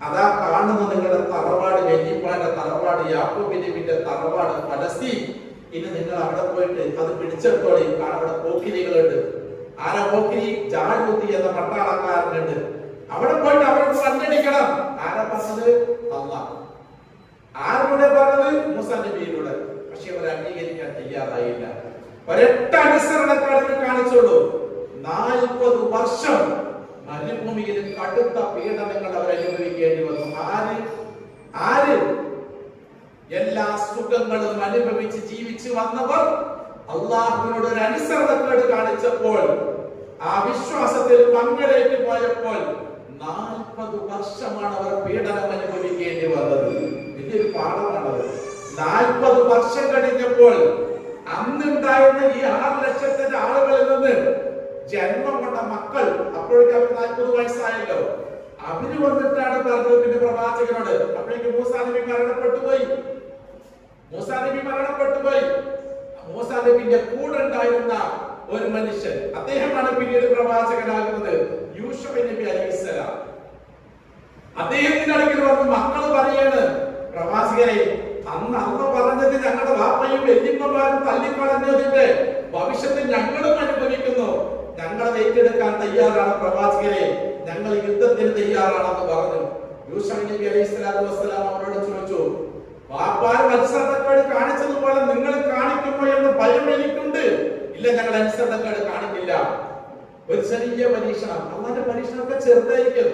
അതാ കാണുന്ന നിങ്ങളുടെ തറവാട്, വല്യപ്പാന്റെ തറവാട്, യാക്കൂബ് നബിയുടെ തറവാട് ഫലസ്തീൻ. ഇനി നിങ്ങൾ അവിടെ പോയിട്ട് അത് പിടിച്ചെടുത്തോളി. അവിടെ പോക്കിരികളുണ്ട്. ആരാ പോക്കിരി? ജാലൂത്തി എന്ന പട്ടാളക്കാരനുണ്ട്. അവിടെ പോയിട്ട് അവരോട് കണ്ടടിക്കണം. ആരാ പറഞ്ഞത്? അല്ലാഹ്. ആരോടെ പറഞ്ഞത്? മൂസാ നബിയിലൂടെ. പക്ഷെ അവർ അംഗീകരിക്കാൻ തയ്യാറായില്ല. ഒരൊറ്റ അനുസരണക്കാരന് കാണിച്ചോളൂ. 40 വർഷം മരുഭൂമിയിൽ കടുത്ത പീഡനങ്ങൾ അവർ അനുഭവിക്കേണ്ടി വന്നു. ആര്? എല്ലാ സുഖങ്ങളും അനുഭവിച്ച് ജീവിച്ചു വന്നവർ അള്ളാഹുവിനോട് ഒരു അനുസരണക്കേട് കാണിച്ചപ്പോൾ, ആ വിശ്വാസത്തിൽ പങ്കെടുത്തു പോയപ്പോൾ 40 വർഷമാണ് അവർ പീഡനം അനുഭവിക്കേണ്ടി വന്നത്. വലിയൊരു പാഠമാണത്. 40 വർഷം കഴിഞ്ഞപ്പോൾ അന്നുണ്ടായിരുന്ന ഈ 6 ലക്ഷത്തിന്റെ ആളുകളിൽ നിന്ന് ജന്മം കൊണ്ട മക്കൾ, അപ്പോഴേക്കും അവർക്ക് 40 വയസ്സായല്ലോ, അവര് വന്നിട്ടാണ് പറഞ്ഞത് പിന്നെ പ്രവാചകനോട്. അപ്പോഴേക്കും മൂസാ നബി മരണപ്പെട്ടു പോയി. മൂസാ നബിന്റെ കൂടെ ഉണ്ടായിരുന്ന ഒരു മനുഷ്യൻ, അദ്ദേഹമാണ് പിന്നീട് പ്രവാചകനാകുന്നത്, യൂശുവ നബി അലൈഹിസ്സലാം. അദ്ദേഹത്തിന്റെ അടുക്കൽ വന്ന് മക്കൾ പറയാണ്, പ്രവാചകരെ, അന്ന് അമ്മ പറഞ്ഞത് ഞങ്ങളുടെ വാപ്പയും വല്യമ്മമാരും തള്ളിക്കളഞ്ഞതിന്റെ ഭവിഷ്യത്തിൽ ഞങ്ങളും അനുഭവിക്കുന്നു. ഞങ്ങളെ ഏറ്റെടുക്കാൻ തയ്യാറാണ് പ്രവാചകരെ, ഞങ്ങൾ യുദ്ധത്തിന് തയ്യാറാണെന്ന് പറഞ്ഞു. യൂശുവ നബി അലൈഹിസ്സലാത്തു വസ്സലാം അവരോട് ചോദിച്ചു, വാപ്പാർ അനുസരണക്കേട് കാണിച്ചതുപോലെ നിങ്ങൾ കാണിക്കുമോ എന്ന് ഭയം എനിക്കുണ്ട്. ഇല്ല, ഞങ്ങൾ അനുസരണക്കേട് കാണിക്കില്ല. ഒരു ചെറിയ പരീക്ഷണം. അള്ളാന്റെ പരീക്ഷണമൊക്കെ ചെറുതായിരിക്കും,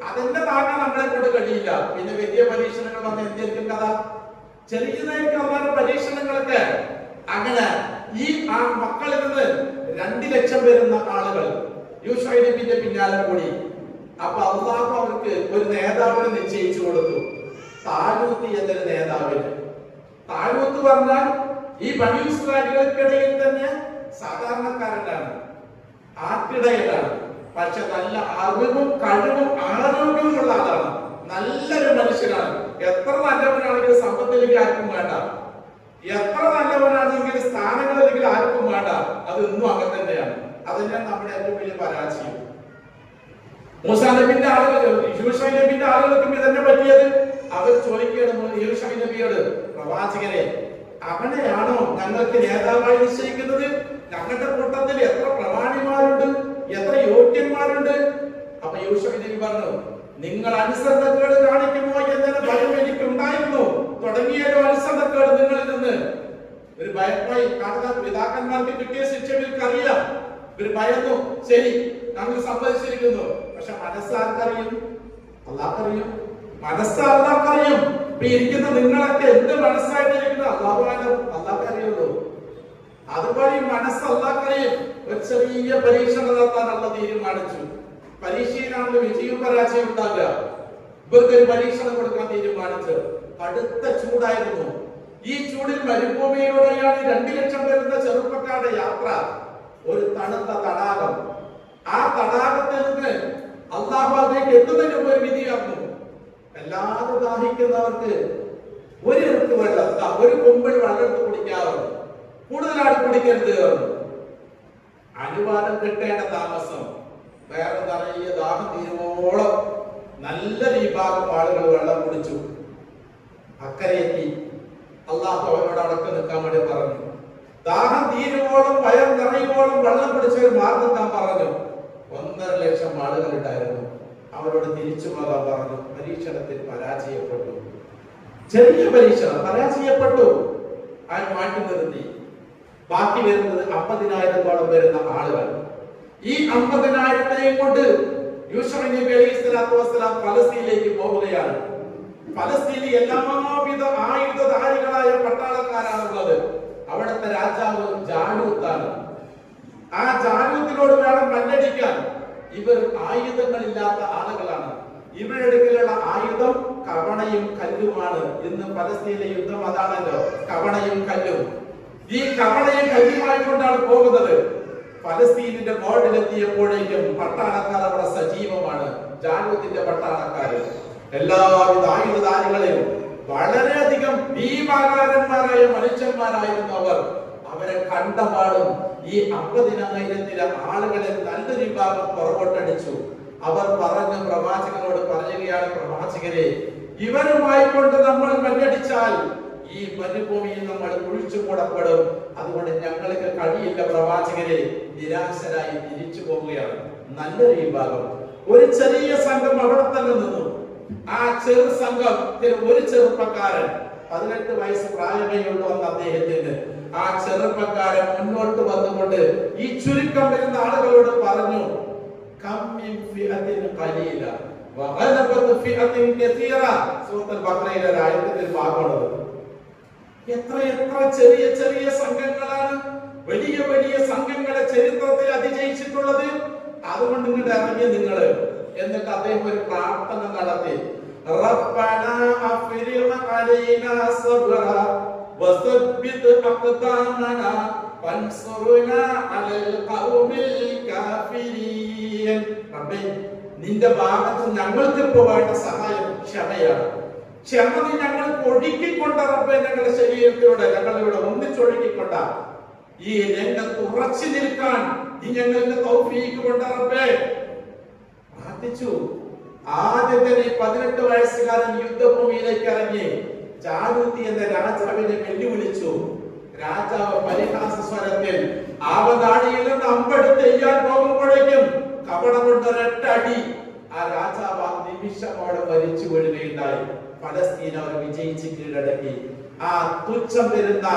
അതിന്റെ താങ്ങാൻ നമ്മളെ കൊണ്ട് കഴിയില്ല. പിന്നെ വലിയ പരീക്ഷണങ്ങൾ വന്ന് എന്തായിരിക്കും കഥ? ചെറിയതായിരിക്കും അള്ളാന്റെ പരീക്ഷണങ്ങളൊക്കെ. അങ്ങനെ ഈ ആ മക്കളിൽ നിന്ന് 2 ലക്ഷം വരുന്ന ആളുകൾ യൂശുവ നബിയുടെ പിന്നാലെ കൂടി. അപ്പൊ അള്ളാഹു അവർക്ക് ഒരു നേതാവിനെ നിശ്ചയിച്ചു കൊടുത്തു, താലൂത്ത് എന്നൊരു നേതാവിന്. താലൂത്ത് പറഞ്ഞാൽ ഈ ബനീ ഇസ്രായേലുകൾക്കിടയിൽ തന്നെ സാധാരണക്കാരനാണ്, ആട്ടിടയനാണ്. പക്ഷെ നല്ല അറിവും കഴിവും ആരോഗ്യമുള്ള ആളാണ്, നല്ലൊരു മനുഷ്യനാണ്. എത്ര നല്ലവനാണെങ്കിലും സമ്പത്തിലേക്ക് ആർക്കും വേണ്ട, എത്ര നല്ലവനാണെങ്കിലും സ്ഥാനങ്ങളിലേക്ക് ആർക്കും വേണ്ട. അത് ഇന്നും അങ്ങനെ തന്നെയാണ്. അതന്നെയാണ് നമ്മുടെ ഏറ്റവും വലിയ പരാജയം. മൂസാ നബിന്റെ ആളുകൾ, യൂശുവ നബിന്റെ ആളുകൾക്കും ഇതന്നെ പറ്റിയത്. അവർ ചോദിക്കുകയാണ് യൂശുവ നബിയോട്, പ്രവാചകരെ, അവനെയാണോ ഞങ്ങൾക്ക് നേതാവായി നിശ്ചയിക്കുന്നത്? ഞങ്ങളുടെ കൂട്ടത്തിൽ എത്ര പ്രമാണിമാരുണ്ട്, എത്ര യോഗ്യന്മാരുണ്ട്. അപ്പൊ യൂശുവ നബി പറഞ്ഞു, നിങ്ങൾ അനുസരണക്കേട് കാണിക്കുമോ എന്നൊരു ഭയം എനിക്കുണ്ടായിരുന്നു. തുടങ്ങിയാലും അനുസരണക്കേട് നിങ്ങളിൽ നിന്ന് ഒരു ഭയമായി. കാരണം പിതാക്കന്മാർക്ക് കിട്ടിയ ശിക്ഷ ഇവർക്കറിയാം, ഇവർ ഭയന്നു. ശരി, ഞങ്ങൾ സമ്മതിച്ചിരിക്കുന്നു. പക്ഷെ മനസ്സാർക്കറിയും? അള്ളാഹ്ക്കറിയും. മനസ്സാർക്കറിയും. ഇപ്പൊ ഇരിക്കുന്ന നിങ്ങളൊക്കെ എന്ത് മനസ്സായിട്ടിരിക്കുന്നു അള്ളാഹ്ക്കറിയുള്ളൂ. അതുപോലെ ഈ മനസ്സ് അള്ളാഹ്ക്കറിയും. ഒരു ചെറിയ പരീക്ഷ നടത്താനുള്ള തീരുമാനിച്ചു. പരീക്ഷയിലാണല്ലോ വിജയവും പരാജയം ഉണ്ടാകുക. ഇവർക്ക് ഒരു പരീക്ഷണം കൊടുക്കാൻ തീരുമാനിച്ചു. കടുത്ത ചൂടായിരുന്നു. ഈ ചൂടിൽ മരുഭൂമിയിലൂടെയാണ് 2 ലക്ഷം വരുന്ന ചെറുപ്പക്കാരുടെ യാത്ര. ഒരു തണുത്ത തടാകം. ആ തടാകത്തിൽ നിന്ന് അള്ളാഹുവിലേക്ക് എത്തുന്നതിന് ഒരു വിധിയാക്കുന്നു. എല്ലാവരും ദാഹിക്കുന്നവർക്ക് ഒരു ഇറുക്ക് വെള്ളം, ഒരു കൊമ്പിൾ വെള്ളം എടുത്ത് കുടിക്കാറുണ്ട്, കൂടുതലാണ് കുടിക്കരുത്. അനുവാദം കിട്ടേണ്ട താമസം. വേറെ നിറയെ ദാഹം തീരുവോളം നല്ല വിഭാഗം ആളുകൾ വെള്ളം കുടിച്ചു. അക്കരയെത്തി. അള്ളാഹു അവരോട് അടക്കം നിൽക്കാൻ വേണ്ടി പറഞ്ഞു. ദാഹം തീരുവോളം വയർ നിറയുവോളം വെള്ളം കുടിച്ച ഒരു മാർഗം താൻ പറഞ്ഞു. 1.5 ലക്ഷം ആളുകൾ ഉണ്ടായിരുന്നു. അവരോട് തിരിച്ചു പോകാൻ പറഞ്ഞു. പരീക്ഷണത്തിൽ പരാജയപ്പെട്ടു. ചെറിയ പരീക്ഷണം, പരാജയപ്പെട്ടു. ആര് മാറ്റി നിർത്തി. ബാക്കി വരുന്നത് 50,000-ഓളം വരുന്ന ആളുകൾ. ഈ 50,000-നെയും കൊണ്ട് യൂശുവ നബി അലൈഹിസ്സലാത്തു വസ്സലാം ഫലസ്തീനിലേക്ക് പോവുകയാണ്. ഫലസ്തീനിൽ എല്ലാവിധ ആയുധധാരികളായ പട്ടാളക്കാരാണുള്ളത്. അവിടുത്തെ രാജാവ് ജാലൂത്താണ്. ആ ജാലൂത്തിനോട് വേണം മല്ലടിക്കാൻ. ഇവർ ആയുധങ്ങളില്ലാത്ത ആളുകളാണ്. ഇവരുടെ അടുക്കലുള്ള ആയുധം കവണയും കല്ലുമാണ്. ഇന്ന് ഫലസ്തീനിലെ യുദ്ധം അതാണല്ലോ, കവണയും കല്ലും. ഈ കവണയും കല്ലുമായി കൊണ്ടാണ് പോകുന്നത്. ഫലസ്തീനിന്റെ ബോർഡിലെത്തിയപ്പോഴേക്കും പട്ടാളക്കാർ അവിടെ സജീവമാണ്. ജാലൂത്തിന്റെ പട്ടാളക്കാര് എല്ലാവിധ ആയുധധാരികളിലും വളരെയധികം ഭീമാകാരന്മാരായ മനുഷ്യന്മാരായിരുന്നു അവർ. അവരെ കണ്ടപാടും ഈ 50,000-ലെ ആളുകളെ നല്ലൊരു വിഭാഗം പുറകോട്ടടിച്ചു. അവർ പറഞ്ഞു, പ്രവാചകനോട് പറയുകയാണ്, പ്രവാചകരെ, ഇവരുമായി കൊണ്ട് നമ്മൾ മല്ലടിച്ചാൽ ഈ മരുഭൂമിയിൽ നമ്മൾ കുഴിച്ചു കൂടപ്പെടും. അതുകൊണ്ട് ഞങ്ങൾക്ക് കഴിയില്ല പ്രവാചകരെ. നിരാശരായി തിരിച്ചു പോവുകയാണ്. നല്ലൊരു വിഭാഗം, ഒരു ചെറിയ സംഘം അവിടെ തന്നെ നിന്നു. ആ ചെറു സംഘത്തിൽ ഒരു ചെറുപ്പക്കാരൻ, 18 വയസ്സ് പ്രായമേ ഉള്ളൂ അന്ന് അദ്ദേഹത്തിന്. ആ ചെറുപ്പക്കാരൻ മുന്നോട്ട് വന്നുകൊണ്ട് ഈ ചുരുക്കം വരുന്ന ആളുകളോട് പറഞ്ഞു, കമ്മിൻ ഫിഅത്തിൻ ഖലീല വഗലബത് ഫിഅത്തിൻ കസീറ. സൂറത്തുൽ ബഖറയിലെ ആയത്തിന്റെ ഭാഗമാണ്. എത്ര ചെറിയ ചെറിയ സംഘങ്ങളാണ് വലിയ വലിയ സംഘങ്ങളെ ചരിത്രത്തിൽ അതിജയിച്ചിട്ടുള്ളത്. അതുകൊണ്ട് ഇങ്ങോട്ട് ഇറങ്ങി നിങ്ങൾ. എന്നിട്ട് അദ്ദേഹം ഒരു പ്രാർത്ഥന നടത്തി. റബ്ബനാ അഫ്രിഖ് അലൈനാ സബ്റ വസബ്ബിത് അഖ്ദാമനാ വൻസുർനാ അലൽ ഖൗമിൽ കാഫിരീൻ. റബ്ബേ, നിന്റെ ഭാഗത്ത് ഞങ്ങൾക്ക് ഇപ്പോൾ വേണ്ട സഹായം ക്ഷമയാണ്. ക്ഷമ നീ ഞങ്ങൾക്ക് ഒഴുക്കിക്കൊണ്ട റബ്ബേ, ഞങ്ങളുടെ ശരീരത്തിലൂടെ ഞങ്ങളിവിടെ ഒന്നിച്ചൊഴുക്കിക്കൊണ്ട ഈ രംഗത്ത് ഉറച്ചു നിൽക്കാൻ നീ ഞങ്ങൾക്ക് തൗഫീഖ് കൊണ്ട റബ്ബേ പ്രാർത്ഥിച്ചു. ആദ്യത്തെ 18 വയസ്സുകാരൻ യുദ്ധഭൂമിയിലേക്ക് ഇറങ്ങി ജാലൂത്ത് എന്ന രാജാവിനെ വെല്ലുവിളിച്ചു. രാജാവ് പരിഹാസ സ്വരത്തിൽ ആവനാഴിയിൽ നിന്ന് അമ്പെടുത്ത് ചെയ്യാൻ പോകുമ്പോഴേക്കും കവണ കൊണ്ടൊരൊറ്റ അടി ആ രാജാവ് ആ നിമിഷമോടെ മരിച്ചു വീഴുകയുണ്ടായി. ഫലസ്തീൻ അവർ വിജയിച്ച് കീഴടക്കി. ആ തുച്ഛം വരുന്ന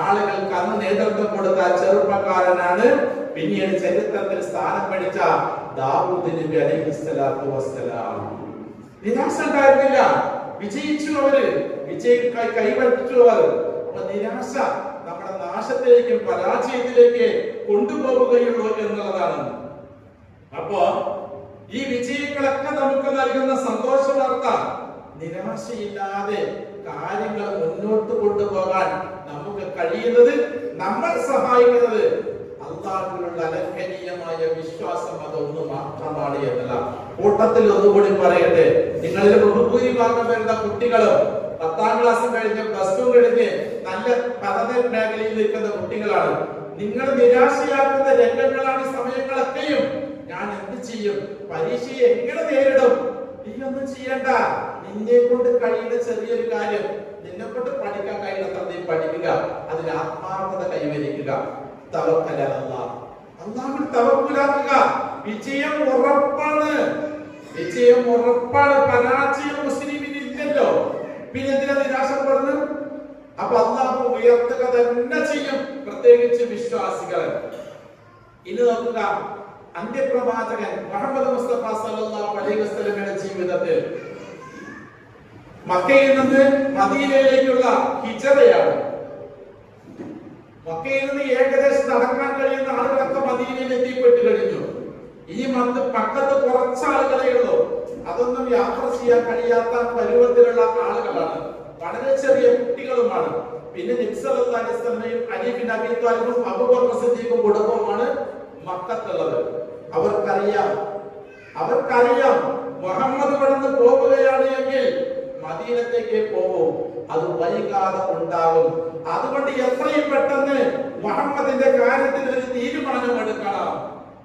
ആളുകൾക്ക് അന്ന് നേതൃത്വം കൊടുത്ത ചെറുപ്പക്കാരനാണ് പിന്നീട് ചരിത്രത്തിൽ സ്ഥാനം പിടിച്ച ദാവൂദ് നബി അലൈഹിസ്സലാത്തു വസ്സലാം. നിരാശ ഉണ്ടായിരുന്നില്ല, വിജയിച്ചു അവര്, വിജയം കൈവരിച്ചു അവർ. അപ്പൊ നിരാശ നമ്മുടെ നാശത്തിലേക്കും പരാജയത്തിലേക്ക് കൊണ്ടുപോവുകയുള്ളൂ എന്നുള്ളതാണ്. അപ്പോ ഈ വിജയങ്ങളൊക്കെ നമുക്ക് നൽകുന്ന സന്തോഷ വാർത്ത, നിരാശയില്ലാതെ കാര്യങ്ങൾ മുന്നോട്ട് കൊണ്ടുപോകാൻ നമുക്ക് കഴിയുന്നത്, നമ്മൾ സഹായിക്കുന്നത് അല്ലാഹുവിലുള്ള അലംഘനീയമായ വിശ്വാസം അതൊന്നു മാത്രമാണ് എന്നല്ല. കൂട്ടത്തിൽ ഒന്നുകൂടി പറയട്ടെ, നിങ്ങളിൽ ബഹുഭൂരിഭാഗം വരുന്ന കുട്ടികളും 10ാം ക്ലാസ് കഴിഞ്ഞ് പ്ലസ് 2 കഴിഞ്ഞ് നല്ല പഠന മേഖലയിൽ നിൽക്കുന്ന കുട്ടികളാണ്. നിങ്ങൾ നിരാശയാക്കുന്ന രംഗങ്ങളാണ് സമയങ്ങളൊക്കെയും. ഞാൻ എന്ത് ചെയ്യും, പരീക്ഷയെ എങ്ങനെ നേരിടും? നീ ഒന്നും ചെയ്യണ്ട, നിന്നെ കൊണ്ട് കഴിയുന്ന ചെറിയൊരു കാര്യം, നിന്നെ കൊണ്ട് പഠിക്കാൻ കഴിയുന്നത്ര നീ പഠിക്കുക, അതിൽ ആത്മാർത്ഥത കൈവരിക്കുക. തവക്കൽ അല്ലാഹ്, അല്ലാഹുവിൽ തവക്കുലാക്കുക. വിജയം ഉറപ്പാണ്, വിജയം ഉറപ്പാണ്. പരാജയം മുസ്ലിമിന് ഇല്ലല്ലോ, പിന്നെ എന്തിനാ നിരാശപ്പെടുന്നു? അപ്പൊ അല്ലാഹു ഉയർത്തുക തന്നെ ചെയ്യും, പ്രത്യേകിച്ച് വിശ്വാസികൾ. ഇനി നോക്കുക, അന്ത്യപ്രവാചകൻ മുഹമ്മദ് മുസ്തഫ സല്ലല്ലാഹു അലൈഹി വസല്ലമയുടെ ജീവിതത്തിൽ മക്കയിൽ നിന്ന് മദീനയിലേക്കുള്ള ഹിജ്റയാണ്. മക്കയിൽ നിന്ന് ഏകദേശം നടക്കാൻ കഴിയുന്ന ആളുകളൊക്കെ മദീനയിൽ എത്തിപ്പെട്ട് കഴിഞ്ഞു. ഈ പക്കത്ത് കുറച്ച് ആളുകളേ ഉള്ളൂ. അതൊന്നും യാത്ര ചെയ്യാൻ കഴിയാത്ത പരുവത്തിലുള്ള ആളുകളാണ്, വളരെ ചെറിയ കുട്ടികളുമാണ്. പിന്നെ നബി സല്ലല്ലാഹു അലൈഹി വസല്ലമയും അലി ബിൻ അബീ ത്വാലിബും അബൂബക്കർ സിദ്ദീഖും കുടുംബവുമാണ് മക്കത്തുള്ളത്. അവർക്കറിയാം മുഹമ്മദ് കടന്നു പോവുകയാണ് എങ്കിൽ മദീനത്തേക്ക് പോകും, അത് വൈകാതെ ഉണ്ടാകും. അതുകൊണ്ട് എത്രയും പെട്ടെന്ന് മുഹമ്മദിന്റെ കാര്യത്തിൽ ഒരു തീരുമാനം എടുക്കണം.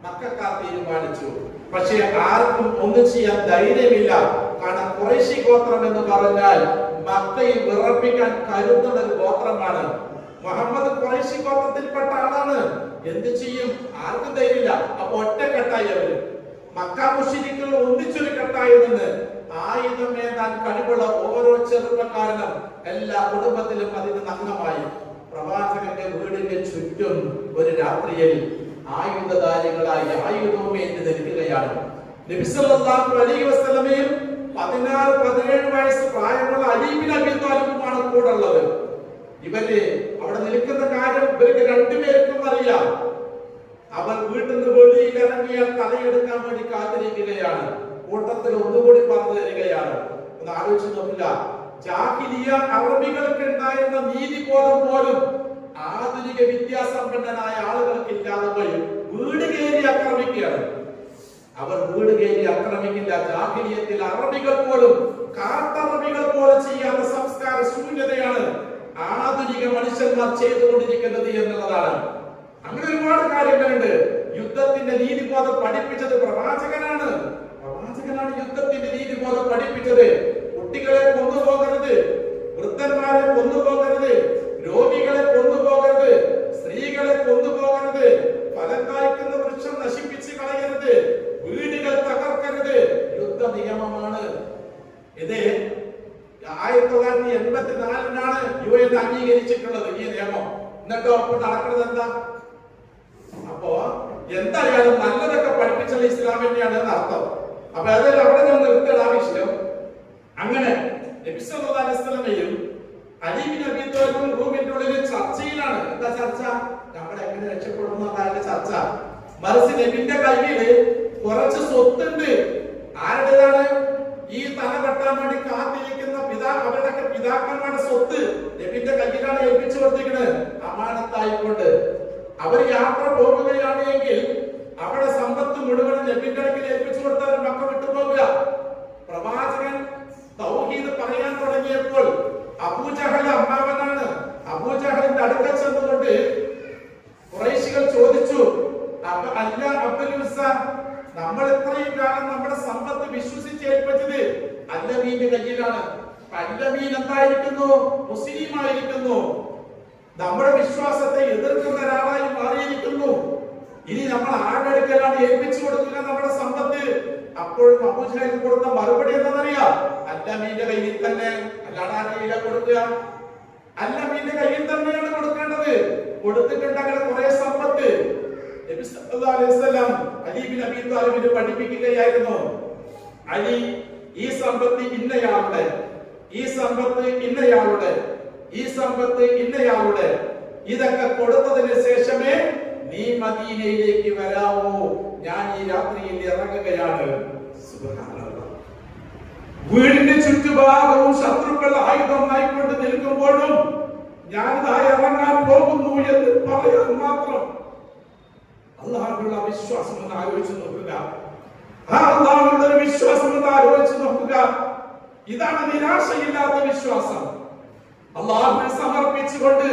മക്കക്കാർ തീരുമാനിച്ചു. പക്ഷേ ആർക്കും ഒന്നും ചെയ്യാൻ ധൈര്യമില്ല. കാരണം ഖുറൈശി ഗോത്രം എന്ന് പറഞ്ഞാൽ മക്കയിൽ വിറപ്പിക്കാൻ കരുതുന്ന ഒരു ഗോത്രമാണ്. മുഹമ്മദ് ഖുറൈശി ഗോത്രത്തിൽപ്പെട്ട ആളാണ്. എന്ത് ചെയ്യും? ആർക്കും ധൈര്യമില്ല. അപ്പൊ ഒറ്റക്കെട്ടായി അവര്, മക്ക മുശ്രിക്കുകൾ ഒന്നിച്ചൊരു കെട്ടായി നിന്ന് ആയുധമേന്താൻ കഴിവുള്ള ഓരോ ചെറുപ്പക്കാരനും എല്ലാ കുടുംബത്തിലും അതിന് നഗ്നമായി പ്രവാചകന്റെ വീടിന്റെ ചുറ്റും ഒരു രാത്രിയിൽ ആയുധധാരികളായി ആയുധവുമേന്തി നിൽക്കുകയാണ്. നബി സല്ലല്ലാഹു അലൈഹി വസല്ലമയും 16-17 വയസ്സ് പ്രായമുള്ള അലി ബിൻ അബീ ത്വാലിബുമാണ് കൂടെ ഉള്ളത്. ഇവര് അവിടെ നിൽക്കുന്ന കാര്യം ഇവർക്ക് രണ്ടുപേർക്കും അറിയാം. അവർ വീട്ടിൽ നിന്ന് വെളിയിൽ ഇറങ്ങിയാൽ തലയെടുക്കാൻ വേണ്ടി കാത്തിരിക്കുകയാണ്. കൂട്ടത്തിൽ ഒന്നുകൂടി പറഞ്ഞു തരികയാണ്, ഒന്ന് ആലോചിച്ച് നോക്കില്ല. ജാഹിലിയ അറബികൾക്ക് ഉണ്ടായിരുന്ന നീതിബോധം പോലും ആധുനിക വിദ്യാസമ്പന്നനായ ആളുകൾക്ക് ഇല്ലാതെ പോയി വീട് കയറി ആക്രമിക്കുകയാണ്. അവർ വീട് കയറി ആക്രമിക്കില്ല. ജാഹിലിയത്തിൽ അറബികൾ പോലും, കാട്ടറബികൾ പോലും ചെയ്യാത്ത സംസ്കാര ശൂന്യതയാണ് ആധുനിക മനുഷ്യന്മാർ ചെയ്തുകൊണ്ടിരിക്കുന്നത് എന്നുള്ളതാണ്. അങ്ങനെ ഒരുപാട് കാര്യങ്ങളുണ്ട്. യുദ്ധത്തിന്റെ നീതിബോധം പഠിപ്പിച്ചത് പ്രവാചകനാണ്. യുദ്ധത്തിന്റെ നീതിബോധം പഠിപ്പിച്ചത്. കുട്ടികളെ കൊന്നുപോകരുത്, വൃദ്ധന്മാരെ കൊന്നുപോകരുത്, രോഗികളെ കൊന്നുപോകരുത്, സ്ത്രീകളെ കൊന്നുപോകരുത്, ഫലം കായ്ക്കുന്ന വൃക്ഷം നശിപ്പിച്ച് കളയരുത്, വീടുകൾ തകർക്കരുത്. യുദ്ധ നിയമമാണ് ഇത്. 1984 UN അംഗീകരിച്ചിട്ടുള്ളത് ഈ നിയമം. എന്നിട്ടോ അപ്പോൾ നടക്കുന്നത് എന്താ? അപ്പോ എന്തായാലും നല്ലതൊക്കെ പഠിപ്പിച്ചുള്ള ഇസ്ലാം തന്നെയാണ് അർത്ഥം. അപ്പൊ അതായത് അവിടെ ഞാൻ നിർത്തിയ വിഷയം. അങ്ങനെ നബി സല്ലല്ലാഹു അലൈഹി വസല്ലമയും അലി ബിൻ അബീ ത്വാലിബും റൂമിന്റെ ഉള്ളിൽ ചർച്ചയിലാണ്. എന്താ ചർച്ച? നമ്മൾ എങ്ങനെ രക്ഷപ്പെടുന്നതാണ് ചർച്ച. മറിച്ച് നബിന്റെ കയ്യിൽ കുറച്ച് സ്വത്തുണ്ട്. ആരുടേതാണ്? ഈ തല വെട്ടാൻ വേണ്ടി കാത്തിരിക്കുന്ന അവരുടെ പിതാക്കന്മാരുടെ സ്വത്ത് നബിന്റെ കയ്യിലാണ് ഏൽപ്പിച്ചു കൊടുത്തിരിക്കുന്നത്, അമാനത്തായിക്കൊണ്ട്. അവർ യാത്ര പോകുകയാണ് എങ്കിൽ അവിടെ സമ്പത്ത് മുഴുവൻ നബിന്റെ അടുക്കൽ ഏൽപ്പിച്ചു കൊടുത്താൽ മക്ക വിട്ടുപോകുക. പ്രവാചകൻ തൗഹീദ് പറയാൻ തുടങ്ങിയപ്പോൾ അബൂജഹൽ അമ്മാവനാണ്. അബൂജഹലിന്റെ അടുക്കൽ ചെന്നുകൊണ്ട് ഖുറൈശികൾ ചോദിച്ചു, അല്ല അബ്ദുൽ ഉസ്സ, നമ്മൾ ഇത്രയും കാലം നമ്മുടെ സമ്പത്ത് വിശ്വസിച്ച് ഏൽപ്പിച്ചത് അല്ലമീന്റെ കയ്യിലാണ്. അല്ലമീൻ എന്തായിരിക്കുന്നു? മുസ്ലിമായിരിക്കുന്നു. നമ്മുടെ വിശ്വാസത്തെ എതിർക്കുന്ന ഒരാളായി മാറിയിരിക്കുന്നു. ഇനി നമ്മൾ ആരുടെ അടുക്കലാണ് ഏൽപ്പിച്ചു കൊടുക്കുക നമ്മുടെ സമ്പത്ത്? അപ്പോഴും അബൂജഹൽ കൊടുത്ത മറുപടി എന്താണെന്നറിയാം? അല്ലമീന്റെ കയ്യിൽ തന്നെ. അല്ലാതെ ആ കയ്യില കൊടുക്കുക? അല്ലമീന്റെ കയ്യിൽ തന്നെയാണ് കൊടുക്കേണ്ടത്. കൊടുത്തിട്ടുണ്ട് അങ്ങനെ കുറെ സമ്പത്ത്. നബി സല്ലല്ലാഹു അലൈഹി വസല്ലം അലി ബിൻ അബീ ത്വാലിബിനെ പഠിപ്പിക്കുകയായിരുന്നു. അലി, ഈ സമ്പത്ത് ഇന്നയാളുടെ, ഈ സമ്പത്ത് ഇന്നയാളുടെ, ഈ സമ്പത്ത് ഇന്നയാളുടെ, ഇതൊക്കെ കൊടുത്തതിന് ശേഷമേ നീ മദീനയിലേക്ക് വരാവൂ, ഞാൻ ഈ രാത്രിയിൽ ഇറങ്ങുകയാണ്. സുബ്ഹാനല്ലാഹ്. വീടിന്റെ ചുറ്റുഭാഗവും ശത്രുക്കൾ ആയുധമായിക്കൊണ്ട് നിൽക്കുമ്പോഴും ഞാൻ ഇറങ്ങാൻ പോകുന്നു എന്ന് പറയാൻ മാത്രം അല്ലാഹുവിലുള്ള വിശ്വാസം എന്ന് ആലോചിച്ച് നോക്കുക. ആ അല്ലാഹുവിലുള്ള വിശ്വാസം എന്ന് ആലോചിച്ച് നോക്കുക. ഇതാണ് നിരാശയില്ലാത്ത വിശ്വാസം. അല്ലാഹുവിനെ സമർപ്പിച്ചുകൊണ്ട്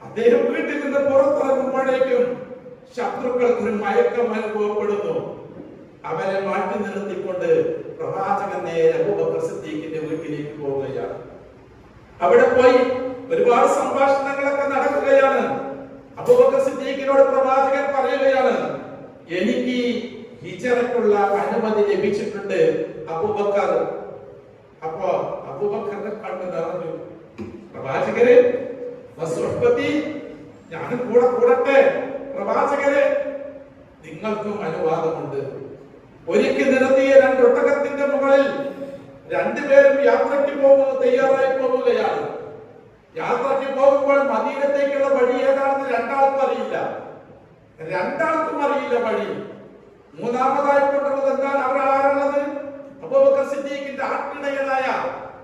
അദ്ദേഹം വീട്ടിൽ നിന്ന് പുറത്തിറങ്ങുമ്പോഴേക്കും ശത്രുക്കൾക്ക് ഒരു മയക്കം അനുഭവപ്പെടുന്നു. അവരെ മാറ്റി നിർത്തിക്കൊണ്ട് പ്രവാചകൻ നേരെ അബൂബക്കർ സിദ്ദീഖിന്റെ വീട്ടിലേക്ക് പോവുകയാണ്. അവിടെ പോയി ഒരുപാട് സംഭാഷണങ്ങളൊക്കെ നടക്കുകയാണ്. അബൂബക്കർ സിദ്ദീഖിനോട് പ്രവാചകൻ പറയുകയാണ്, എനിക്ക് ഹിജ്റയ്ക്കുള്ള അനുമതി ലഭിച്ചിട്ടുണ്ട് അബൂബക്കർ. അപ്പോ അബൂബക്കറിന്റെ കണ്ണ് നിറഞ്ഞു. പ്രവാചകരെ, ഞാനും കൂടെ കൂടട്ടെ. പ്രവാചകരെ, നിങ്ങൾക്കും അനുവാദമുണ്ട്. ഒരിക്കൽ നിർത്തിയ 2 ഒട്ടകത്തിന്റെ മുകളിൽ രണ്ടുപേരും യാത്രയ്ക്ക് പോകുന്നത് തയ്യാറായി പോവുകയാണ്. യാത്രയ്ക്ക് പോകുമ്പോൾ മദീനത്തേക്കുള്ള വഴി ഏതാണെന്ന് രണ്ടാൾക്കും അറിയില്ല. വഴി. മൂന്നാമതായി കൊണ്ടുള്ളത് എന്താണ്? അവർ ആരുള്ളത്? അബൂബക്കർ സിദ്ദീഖിന്റെ ആട്ടിടയനായ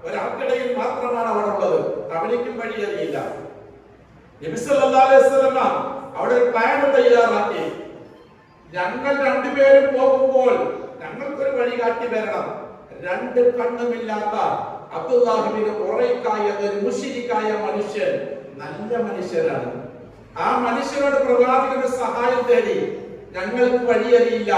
ഒരാട്ടിടയിൽ മാത്രമാണ് അവിടെ ഉള്ളത്. അവനിക്കും വഴി അറിയില്ല. നബി സല്ലല്ലാഹു അലൈഹി വസല്ലം അവിടെ ഒരു പ്ലാൻ തയ്യാറാക്കി. ഞങ്ങൾ രണ്ടുപേരും പോകുമ്പോൾ ഞങ്ങൾക്കൊരു വഴി കാട്ടി വരണം. 2 കണ്ണുമില്ലാത്ത അബ്ദുല്ലാഹ് ഉറൈഖായ ഒരു മുശ്രിക്കായ മനുഷ്യൻ, നല്ല മനുഷ്യനാണ്. ആ മനുഷ്യനോട് പ്രവാചകന്റെ സഹായം തേടി. ഞങ്ങൾക്ക് വഴിയറിയില്ല,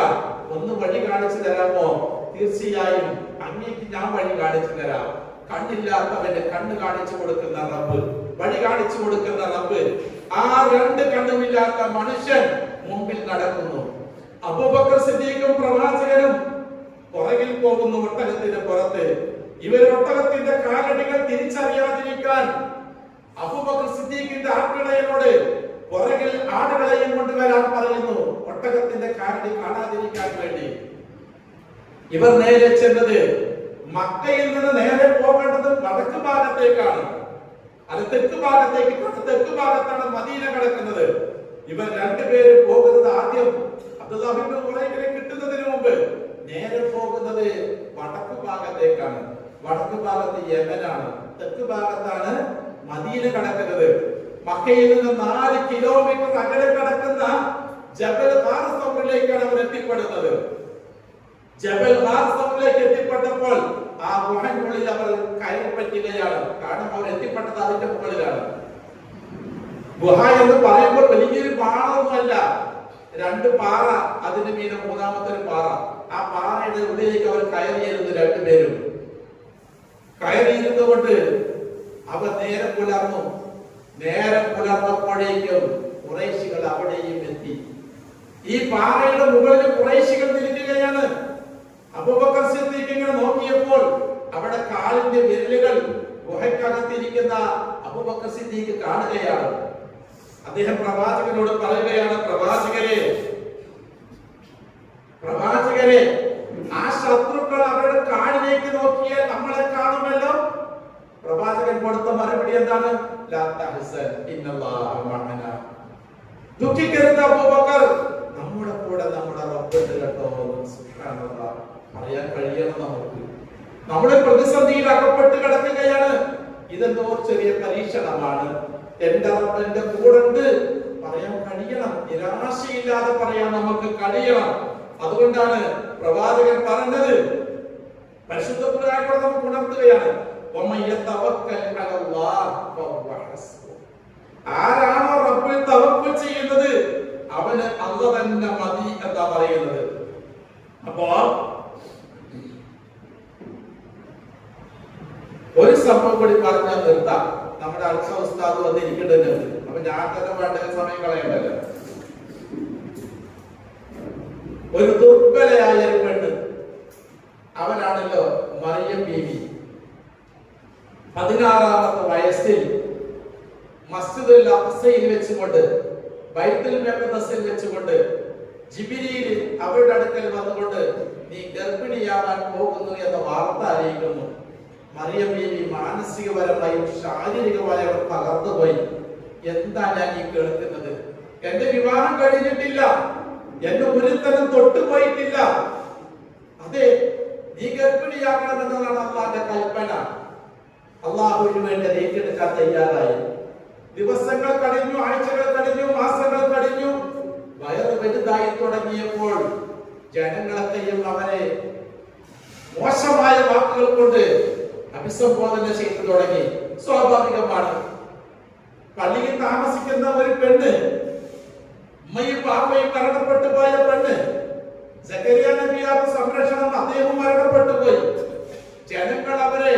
ഒന്ന് വഴി കാണിച്ചു തരാമോ? തീർച്ചയായും അങ്ങേക്ക് ഞാൻ വഴി കാണിച്ചു തരാം. കണ്ണില്ലാത്തവന്റെ കണ്ണ് കാണിച്ചു കൊടുക്കുന്ന റബ്ബ്, വഴി കാണിച്ചു കൊടുക്കുന്ന റബ്ബ്. ആ 2 കണ്ണുമില്ലാത്ത മനുഷ്യൻ മുമ്പിൽ നടക്കുന്നു. അബൂബക്കർ സിദ്ദീഖും പ്രവാചകനും പുറകിൽ പോകുന്നു ഒട്ടകത്തിന്റെ പുറത്ത്. ഇവർ ഒട്ടകത്തിന്റെ കാലടികൾ തിരിച്ചറിയാതിരിക്കാൻ അബൂബക്കർ സിദ്ദീഖിന്റെ ആട്ടിടയനോട് പുറകിൽ ആടുകളെയും കൊണ്ടുവരാൻ പറയുന്നു, ഒട്ടകത്തിന്റെ കാലടി കാണാതിരിക്കാൻ വേണ്ടി. ഇവർ നേരെ ചെന്നത് മക്കയിൽ നിന്ന് നേരെ പോകേണ്ടത് വടക്ക് ഭാഗത്തേക്കാണ്. അത് തെക്ക് ഭാഗത്തേക്ക്, തെക്ക് ഭാഗത്താണ് മദീന കിടക്കുന്നത്. ഇവർ രണ്ടുപേരും പോകുന്നത് ആദ്യം അബ്ദുല്ലാഹിബ്നു ഉറൈഖിനെ കിട്ടുന്നതിന് മുമ്പ് നേരെ പോകുന്നത് വടക്ക് ഭാഗത്തേക്കാണ്. വടക്ക് ഭാഗത്ത് യമനാണ്, തെക്ക് ഭാഗത്താണ് മദീന കിടക്കുന്നത്. മക്കയിൽ നിന്ന് 4 കിലോമീറ്റർ അകലെ കിടക്കുന്ന ജബൽ ഹാർസൗറിലേക്കാണ് അവർ എത്തിപ്പെടുന്നത്. ജബൽ ഹാർസൗറിലേക്ക് എത്തിപ്പെട്ടപ്പോൾ ആ ഗുഹയ്ക്കുള്ളിൽ അവർ കയറി പറ്റുകയാണ്. കാരണം അവർ എത്തിപ്പെട്ടത് അതിന്റെ മുകളിലാണ്. ഗുഹ എന്ന് പറയുമ്പോൾ വലിയൊരു പാറൊന്നുമല്ല, 2 പാറ, അതിന് മീതെ മൂന്നാമത്തെ ഒരു പാറ. ആ പാറയുടെ ഉള്ളിലേക്ക് അവർ കയറിയിരുന്നു. 2 പേരും കയറിയിരുന്നുകൊണ്ട് അവർ നേരം പുലർന്നു. നേരം പുലർന്നപ്പോഴേക്കും ഖുറൈശികൾ അവിടെയും എത്തി. ഈ പാറയുടെ മുകളിൽ ഖുറൈശികൾ നിൽക്കുകയാണ്. അബൂബക്കർ സിദ്ദീഖ് ഇങ്ങനെ നോക്കിയപ്പോൾ അവിടെ കാലിന്റെ വിരലുകൾ ഗുഹയ്ക്കകത്തിരിക്കുന്ന അബൂബക്കർ സിദ്ദീഖ് കാണുകയാണ്. അദ്ദേഹം പ്രവാചകനോട് പറയുകയാണ്, പ്രവാചകരെ, ആ ശത്രുക്കൾ അവരുടെ കാലിലേക്ക് നോക്കിയാൽ നമ്മളെ കാണുമല്ലോ. പ്രവാചകൻ കൊടുത്ത മറുപടി എന്താണ്? ലാ തഹ്സൻ ഇന്നല്ലാഹ മഅനാ. ദുഃഖിക്കരുത് അബൂബക്കർ, നമ്മുടെ കൂടെ നമ്മുടെ റബ്ബുണ്ട് കേട്ടോ. സുബ്ഹാനല്ലാഹ്, പറയാൻ കഴിയണം നമുക്ക്. നമ്മുടെ പ്രതിസന്ധിയിൽ അകപ്പെട്ട് കിടക്കുകയാണ്. ഇതെന്തോ ചെറിയ പരീക്ഷണമാണ്. എന്റെ റബ്ബിന്റെ കൂടെ ഉണ്ട് പറയാൻ കഴിയണം. നിരാശയില്ലാതെ പറയാൻ നമുക്ക് കഴിയണം. അതുകൊണ്ടാണ് പ്രവാചകൻ പറഞ്ഞത്, പരിശുദ്ധ ഖുർആനിലൂടെ നമുക്ക് ഉണർത്തുകയാണ്, ആരാണോ റബ്ബിൽ തവക്കുൽ ചെയ്യുന്നത് അവന് അല്ലാഹ് തന്നെ മതി എന്നാ പറയുന്നത്. അപ്പോ ഒരു സംഭവം കൂടി പറഞ്ഞാൽ നിർത്താം. നമ്മുടെ അടുത്ത ഉസ്താദ് വന്നിരിക്കേണ്ടത്. അപ്പൊ ഞാൻ തന്നെ വേണ്ട സമയം കളയണ്ടല്ലോ. ഒരു ദുർബലയായ ഒരു പെണ്ണ്, അവനാണല്ലോ മറിയം ബീവി. 16-ാമത്തെ വയസ്സിൽ മസ്ജിദുൽ അഖ്സയിൽ വെച്ചുകൊണ്ട് ബൈത്തുൽ മഖ്ദസിൽ വെച്ചുകൊണ്ട് ജിബ്രീൽ അവരുടെ അടുക്കൽ വന്നുകൊണ്ട് നീ ഗർഭിണിയാവാൻ പോകുന്നു എന്ന വാർത്ത അറിയിക്കുന്നു. മറിയം ബീവി മാനസികപരമായും ശാരീരികമായും തകർന്നുപോയി. എന്താ ഞാൻ ഈ കേൾക്കുന്നത്? എന്റെ വിവാഹം കഴിഞ്ഞിട്ടില്ല, എന്റെ ഒരുത്തനും തൊട്ടുപോയിട്ടില്ല. അതെ, നീ ഗർഭിണിയാകണമെന്നതാണ് അള്ളാന്റെ കൽപ്പന. അള്ളാഹുവിന് വേണ്ടി ഏറ്റെടുക്കാൻ തയ്യാറായി. ദിവസങ്ങൾ കഴിഞ്ഞു, ആഴ്ചകൾ കഴിഞ്ഞു, മാസങ്ങൾ കഴിഞ്ഞു. വയറ് വലുതായി തുടങ്ങിയപ്പോൾ ജനങ്ങളെയും അവരെ മോശമായ വാക്കുകൾ കൊണ്ട് അഭിസംബോധന ചെയ്തു തുടങ്ങി. സ്വാഭാവികമാണ്. പള്ളിയിൽ താമസിക്കുന്ന ഒരു പെണ്ണ്, ഉമ്മയും പാപ്പയും മരണപ്പെട്ടു പോയ പെണ്ണ്, സക്കരിയ നബിയുടെ സംരക്ഷണം അദ്ദേഹം മരണപ്പെട്ടു പോയി. ജനങ്ങൾ അവരെ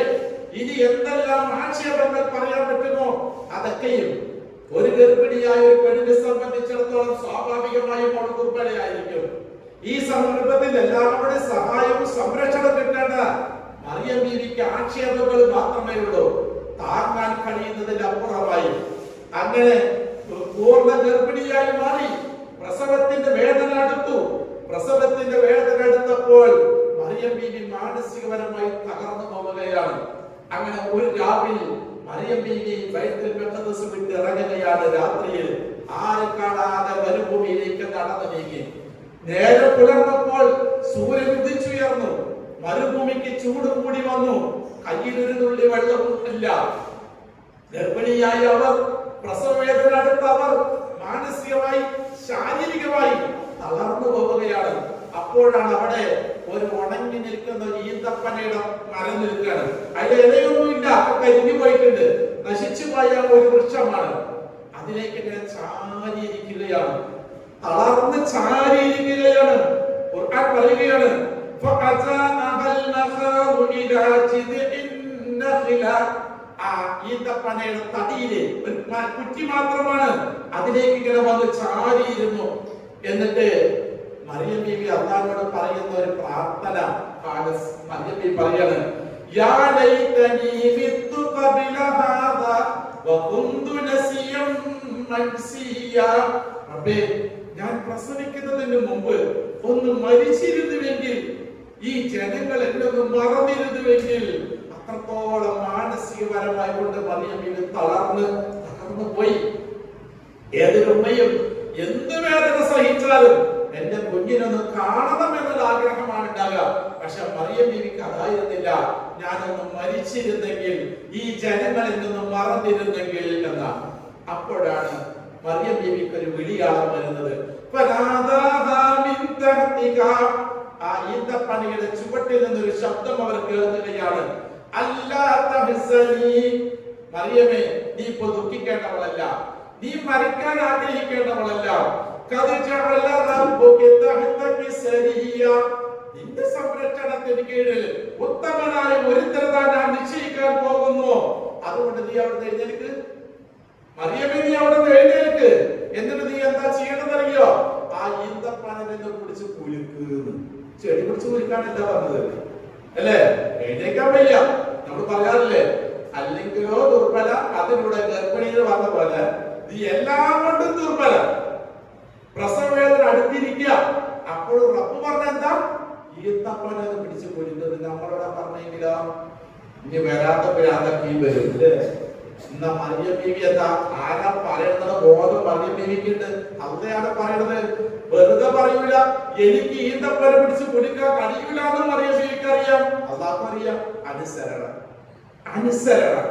ഇനി എന്തെല്ലാം ആക്ഷേപങ്ങൾ പറയാൻ പറ്റുമോ അതൊക്കെയും ഒരു ഗർഭിണിയായ ഒരു പെണ്ണിനെ സംബന്ധിച്ചിടത്തോളം സ്വാഭാവികമായും അവൾ ദുർബലയായിരിക്കും. ഈ സന്ദർഭത്തിൽ എല്ലാവരുടെ സഹായവും സംരക്ഷണം കിട്ടേണ്ട മറിയം ബീവിക്ക് ആക്ഷേപങ്ങൾ മാത്രമേ ഉള്ളൂ. താങ്ങാൻ കഴിയുന്നതിന് അപ്പുറമായി അങ്ങനെ പൂർണ്ണ ഗർഭിണിയായി മാറി. പ്രസവത്തിന്റെ വേദന അടുത്തു. പ്രസവത്തിന്റെ വേദന എടുത്തപ്പോൾ മറിയം ബീവി മാനസികപരമായി തകർന്നു പോവുകയാണ്. അങ്ങനെ ഒരു രാവിൽ മറിയം ബീവി ബൈത്തുൽ മഖ്ദസ് വിട്ട് ഇറങ്ങുകയാണ്. രാത്രിയിൽ ആരും കാണാതെ മരുഭൂമിയിലേക്ക് നടന്നു നീങ്ങി. നേരെ പുലർന്നപ്പോൾ സൂര്യൻ ഉദിച്ചുയർന്നു. മരുഭൂമിക്ക് ചൂട് കൂടി വന്നു. കയ്യിൽ ഒരു തുള്ളി വെള്ളവും ഇല്ല. ഗർഭിണിയായി അവർ, പ്രസവവേദന അടുത്ത അവർ മാനസികമായി ശാരീരികമായി തളർന്നു പോവുകയാണ്. അപ്പോഴാണ് അവിടെ ഒരു ഉണങ്ങി നിൽക്കുന്ന ഒരു ഈന്തപ്പനയുടെ മരം നിൽക്കുകയാണ്. അതിന്റെ ഇലയൊന്നുമില്ല, കരിഞ്ഞു പോയിട്ടുണ്ട്. നശിച്ചു പോയ ഒരു വൃക്ഷമാണ്. അതിലേക്ക് ഇങ്ങനെ ചാരിയിരിക്കുകയാണ്, തളർന്ന് ചാരിയിരിക്കുകയാണ്. ഖുർആൻ പറയുകയാണ്, ഈന്തപ്പനയുടെ തടിയില് ഒരു കുറ്റി മാത്രമാണ്, അതിലേക്ക് ഇങ്ങനെ വന്ന് ചാരിയിരുന്നു. എന്നിട്ട് മറിയം ബീവി അല്ലാഹുവോട് പറയുന്ന ഒരു പ്രാർത്ഥന. മറിയം ബീവി പറയാണ്, യാ ലൈതനി മിത്തു ഖബല ഹാദാ വകുന്തു നസിയം മൻസിയാ. റബ്ബേ, ഞാൻ പ്രസവിക്കുന്നതിന് മുമ്പ് ഒന്ന് മരിച്ചിരുന്നുവെങ്കിൽ, ഈ ജനങ്ങൾ എന്നെ ഒന്ന് മറന്നിരുന്നുവെങ്കിൽ. അത്രത്തോളം മാനസികപരമായി കൊണ്ട് മറിയം ബീവി തകർന്നു പോയി. ഏതൊരു ഉമ്മയും എന്ത് വേദന സഹിച്ചാലും എന്റെ കുഞ്ഞിനൊന്ന് കാണണം എന്നുള്ള ആഗ്രഹമാണ് ഉണ്ടാകുക. പക്ഷെ മറിയം ബീവിക്ക് അതായിരുന്നില്ല. ഞാനൊന്ന് മരിച്ചിരുന്നെങ്കിൽ, ഈ ജനങ്ങൾ എന്നൊന്ന് മറന്നിരുന്നെങ്കിൽ എന്ന. അപ്പോഴാണ് മറിയം ബീവിക്ക് ഒരു വിളിയാളം വരുന്നത്. ആ ഈന്തപ്പനയുടെ ചുവട്ടിൽ നിന്നൊരു ശബ്ദം അവർ കേൾക്കുകയാണ്. അല്ലാ തഹ്സനി, മറിയമേ, നീ ഇപ്പൊ ദുഃഖിക്കേണ്ടവളല്ല, നീ മരിക്കാൻ ആഗ്രഹിക്കേണ്ടവളല്ല. നിന്റെ സംരക്ഷണത്തിന് കീഴിൽ ഉത്തമനായ ഒരുത്തരതാ ഞാൻ നിശ്ചയിക്കാൻ പോകുന്നു. അതുകൊണ്ട് നീ അവിടെ എഴുന്നേൽക്ക്, മറിയമേ, നീ അവിടെ എഴുന്നേൽക്ക്. എന്നിട്ട് നീ എന്താ ചെയ്യണമെന്നറിയോ? ആ ഈന്തപ്പനനെ പിടിച്ച് കുലുക്കുന്നു. ചെടി പിടിച്ച് കുലുക്കാനല്ല പറഞ്ഞത്, അല്ലേ? എഴുന്നേക്കാൻ വയ്യ. നമ്മൾ പറയാറില്ലേ, അല്ലെങ്കിലോ ദുർബല, അതിലൂടെ ഗർഭിണിയിൽ വന്ന പോലെ നീ എല്ലാം കൊണ്ടും ദുർബല. പ്രസവവേദന അടുത്തിരിക്കുക. അപ്പോൾ റബ്ബ് പറഞ്ഞ എന്താ? ഈന്തപ്പനെ പിടിച്ച് കുലുക്കുന്നത്. നമ്മളോട് പറഞ്ഞെങ്കിലോ ഇനി വരാത്ത പിരാതൊക്കെയും വരും, അല്ലേ? എന്നാ മറിയം ബീവി എന്താ? ആരാ പറയുന്നത്? ബോധം മറിയം ബീവിക്കുണ്ട്. അവിടെയാണ് പറയുന്നത്. വെറുതെ പറയൂല. എനിക്ക് ഈന്തപ്പനെ പിടിച്ച് കുലുക്കാൻ കഴിയൂല എന്ന് മറിയം ബീവിക്ക് അറിയാം, അള്ളാഹ്ക്കും അറിയാം. അനുസരണം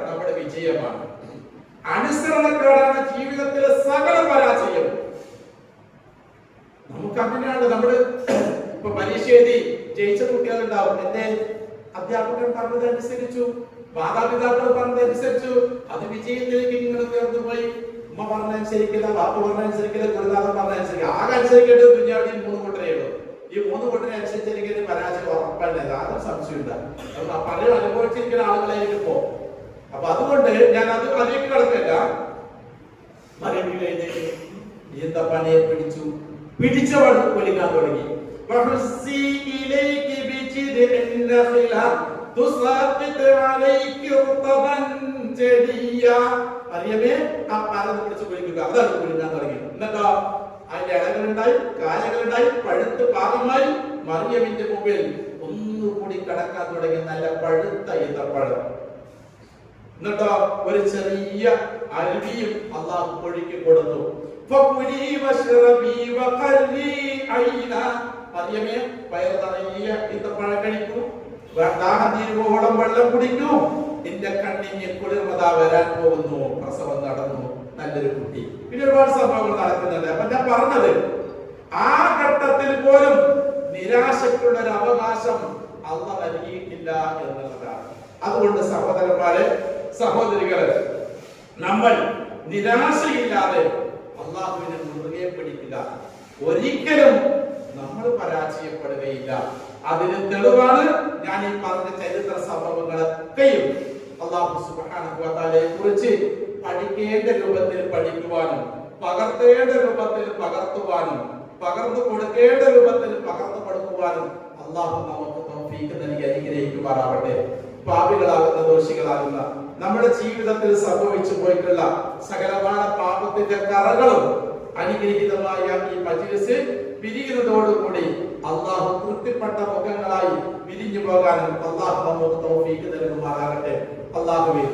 നമ്മുടെ വിജയമാണ്. അനുസരണക്കേടാണ് ജീവിതത്തിലെ സകല പരാജയം. നമുക്ക് അങ്ങനെയാണ്. നമ്മള് ഇപ്പൊ പരീക്ഷ എഴുതി ജയിച്ച കുട്ടികളുണ്ടാവും. എന്റെ അധ്യാപകൻ പറഞ്ഞതനുസരിച്ചു, മാതാപിതാക്കൾ പറഞ്ഞതനുസരിച്ചു, അത് വിജയത്തിലേക്ക് ഇങ്ങനെ ഉയർന്നു പോയി. ഉമ്മ പറഞ്ഞനുസരിക്കില്ല, വാപ്പ പറഞ്ഞനുസരിക്കില്ല, ഗുരുനാഥൻ പറഞ്ഞനുസരിക്കില്ല. ആകെ അനുസരിക്കേണ്ടത് ദുനിയാവിൽ 3 കൂട്ടരേ ഉള്ളൂ. ഈ 3 കൂട്ടരെ അനുസരിച്ചിരിക്കുന്ന പരാജയം ഉറപ്പല്ല, ആരും സംശയമില്ല. പലരും അനുഭവിച്ചിരിക്കുന്ന ആളുകളായിരിക്കും ഇപ്പോ. അപ്പൊ അതുകൊണ്ട് ഞാൻ അത് അതിലേക്ക് കടക്കില്ല. ഈന്തപ്പനയെ പിടിച്ചവൾ വിളിക്കാൻ തുടങ്ങി. ചെടിയ മറിയമേ ആ പാലം പിടിച്ച് കുഴിക്കുക. അതാണ് കുഴിക്കാൻ തുടങ്ങി. എന്നിട്ടോ അതിന്റെ ഇലകളുണ്ടായി, കായകളുണ്ടായി, പഴുത്ത് പാകമായി മറിയമിന്റെ മുമ്പിൽ ഒന്നുകൂടി കടക്കാൻ തുടങ്ങി നല്ല പഴുത്ത ഈന്തപ്പഴം. എന്നിട്ടോ ഒരു ചെറിയ അരുവിയും അള്ളാഹു ഒഴുക്കി കൊടുത്തു. മറിയമേ വയറ് നിറയെ ഈന്തപ്പഴം കഴിക്കൂ, ദാഹം തീരുവോളം വെള്ളം കുടിക്കൂ, നിന്റെ കണ്ണിന് കുളിർമത വരാൻ പോകുന്നു. പ്രസവം നടന്നു, നല്ലൊരു കുട്ടി. പിന്നെ ഒരുപാട് സംഭവങ്ങൾ നടക്കുന്നുണ്ട്. അപ്പൊ ഞാൻ പറഞ്ഞത് ആ ഘട്ടത്തിൽ പോലും നിരാശക്കുള്ള ഒരു അവകാശം അള്ളാഹ് നൽകിയിട്ടില്ല എന്നുള്ളതാണ്. അതുകൊണ്ട് സഹോദരന്മാരെ, സഹോദരികളെ, നമ്മൾ നിരാശയില്ലാതെ അള്ളാഹുവിനെ മുറുകെ പിടിക്കുക. ഒരിക്കലും നമ്മൾ പരാജയപ്പെടുകയില്ല. അതിന് തെളിവാണ് ഞാൻ ഈ പറഞ്ഞ ചരിത്ര സംഭവങ്ങളൊക്കെയും. അല്ലാഹു സുബ്ഹാനഹു വ തആലയെ കുറിച്ച് പഠിക്കേണ്ട രൂപത്തിൽ പഠിക്കുവാനും പകർത്തേണ്ട രൂപത്തിൽ പകർത്തുവാനും പകർന്നു കൊടുക്കേണ്ട രൂപത്തിൽ പകർന്നു കൊടുക്കുവാനും അല്ലാഹു നമുക്ക് തൗഫീഖ് നൽകി അനുഗ്രഹിക്കുമാറാവട്ടെ. പാപികളാകുന്ന, ദോഷികളാകുന്ന നമ്മുടെ ജീവിതത്തിൽ സംഭവിച്ചു പോയിട്ടുള്ള സകലമായ പാപത്തിന്റെ കറകളും അനുഗ്രഹീതമായ ഈ മജ്‌ലിസ് പിരിയുന്നതോടുകൂടി അള്ളാഹു തൃപ്തിപ്പെട്ട മുഖങ്ങളായി പിരിഞ്ഞു പോകാനും അള്ളാഹു നമുക്ക് തൗഫീഖ് നൽകുമാറാകട്ടെ. അള്ളാഹുവേ,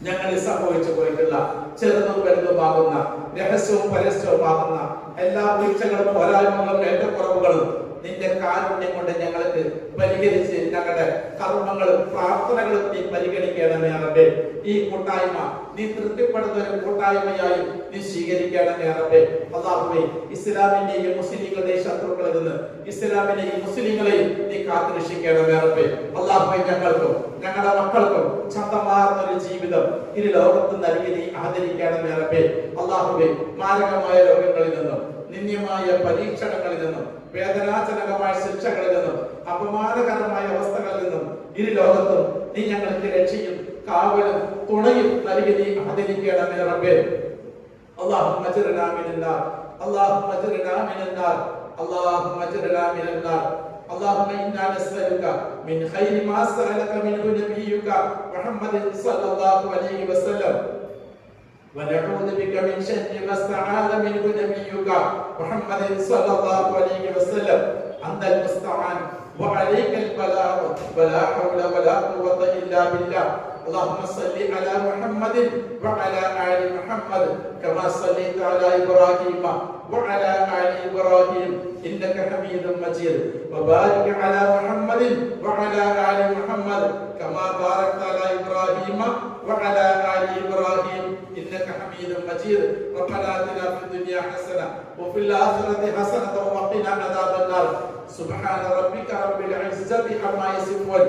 ഞങ്ങളിൽ സംഭവിച്ചു പോയിട്ടുള്ള ചെറുതും വലുതുമാകുന്ന രഹസ്യവും പരസ്യവുമാകുന്ന എല്ലാ വീഴ്ചകളും പോരായ്മകളും ഏറ്റക്കുറവുകളും നിന്റെ കാരുണ്യം കൊണ്ട് ഞങ്ങൾക്ക് പരിഹരിച്ച് ഞങ്ങളുടെ കർമ്മങ്ങളും പ്രാർത്ഥനകളും നീ പരിഗണിക്കണമേ റബ്ബേ. ഈ കൂട്ടായ്മ നീ തൃപ്തിപ്പെടുന്ന ഒരു കൂട്ടായ്മയായി നീ സ്വീകരിക്കണമേ റബ്ബേ. അല്ലാഹുവേ, ഇസ്ലാമിന്റെയും മുസ്ലിങ്ങളുടെയും ശത്രുക്കളിൽ നിന്ന് ഇസ്ലാമിനെയും മുസ്ലിങ്ങളെയും നീ കാത്തുരക്ഷിക്കണമേ റബ്ബേ. അല്ലാഹുവേ, ഞങ്ങൾക്കും ഞങ്ങളുടെ മക്കൾക്കും ചന്തമാർന്ന ഒരു ജീവിതം ഈ ലോകത്ത് നൽകി നീ ആദരിക്കണമേ റബ്ബേ. അല്ലാഹുവേ, മാരകമായ രോഗങ്ങളിൽ നിന്നും നിന്ദ്യമായ പരീക്ഷണങ്ങളിൽ നിന്നും വേദനാജനകമായ ശിക്ഷകളിൽ നിന്നും അപമാനകരമായ അവസ്ഥകളിൽ നിന്നും ഇരു ലോകത്തും നീ ഞങ്ങൾക്ക് രക്ഷയും കാവലും തുണയും നൽകി നീ ആദരിക്കണമേ റബ്ബേ. اللهم اجرنا من النار، اللهم اجرنا من النار، اللهم اجرنا من النار. اللهم انا نسألك من خير ما سألك منه نبيك محمد صلى الله عليه وسلم، ونعوذ بك من شر ما استعاذ منه نبيك محمد صلى الله عليه وسلم. أنت المستعان وعليك البلاغ ولا حول ولا قوة إلا بالله. اللهم صل على محمد وعلى آل محمد كما صليت على إبراهيم وعلى آل إبراهيم إنك حميد مجيد. وبارك على محمد وعلى آل محمد كما باركت على إبراهيم وعلى آل إبراهيم إنك حميد مجيد. ربنا آتنا في الدنيا حسنة وفي الآخرة حسنة وقنا عذاب النار. سبحان ربك رب العزة عما يصفون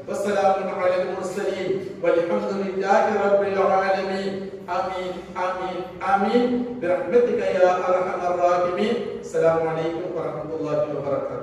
وسلام على المرسلين والحمد لله رب العالمين. آمين آمين آمين برحمتك يا أرحم الراحمين. السلام عليكم ورحمة الله وبركاته.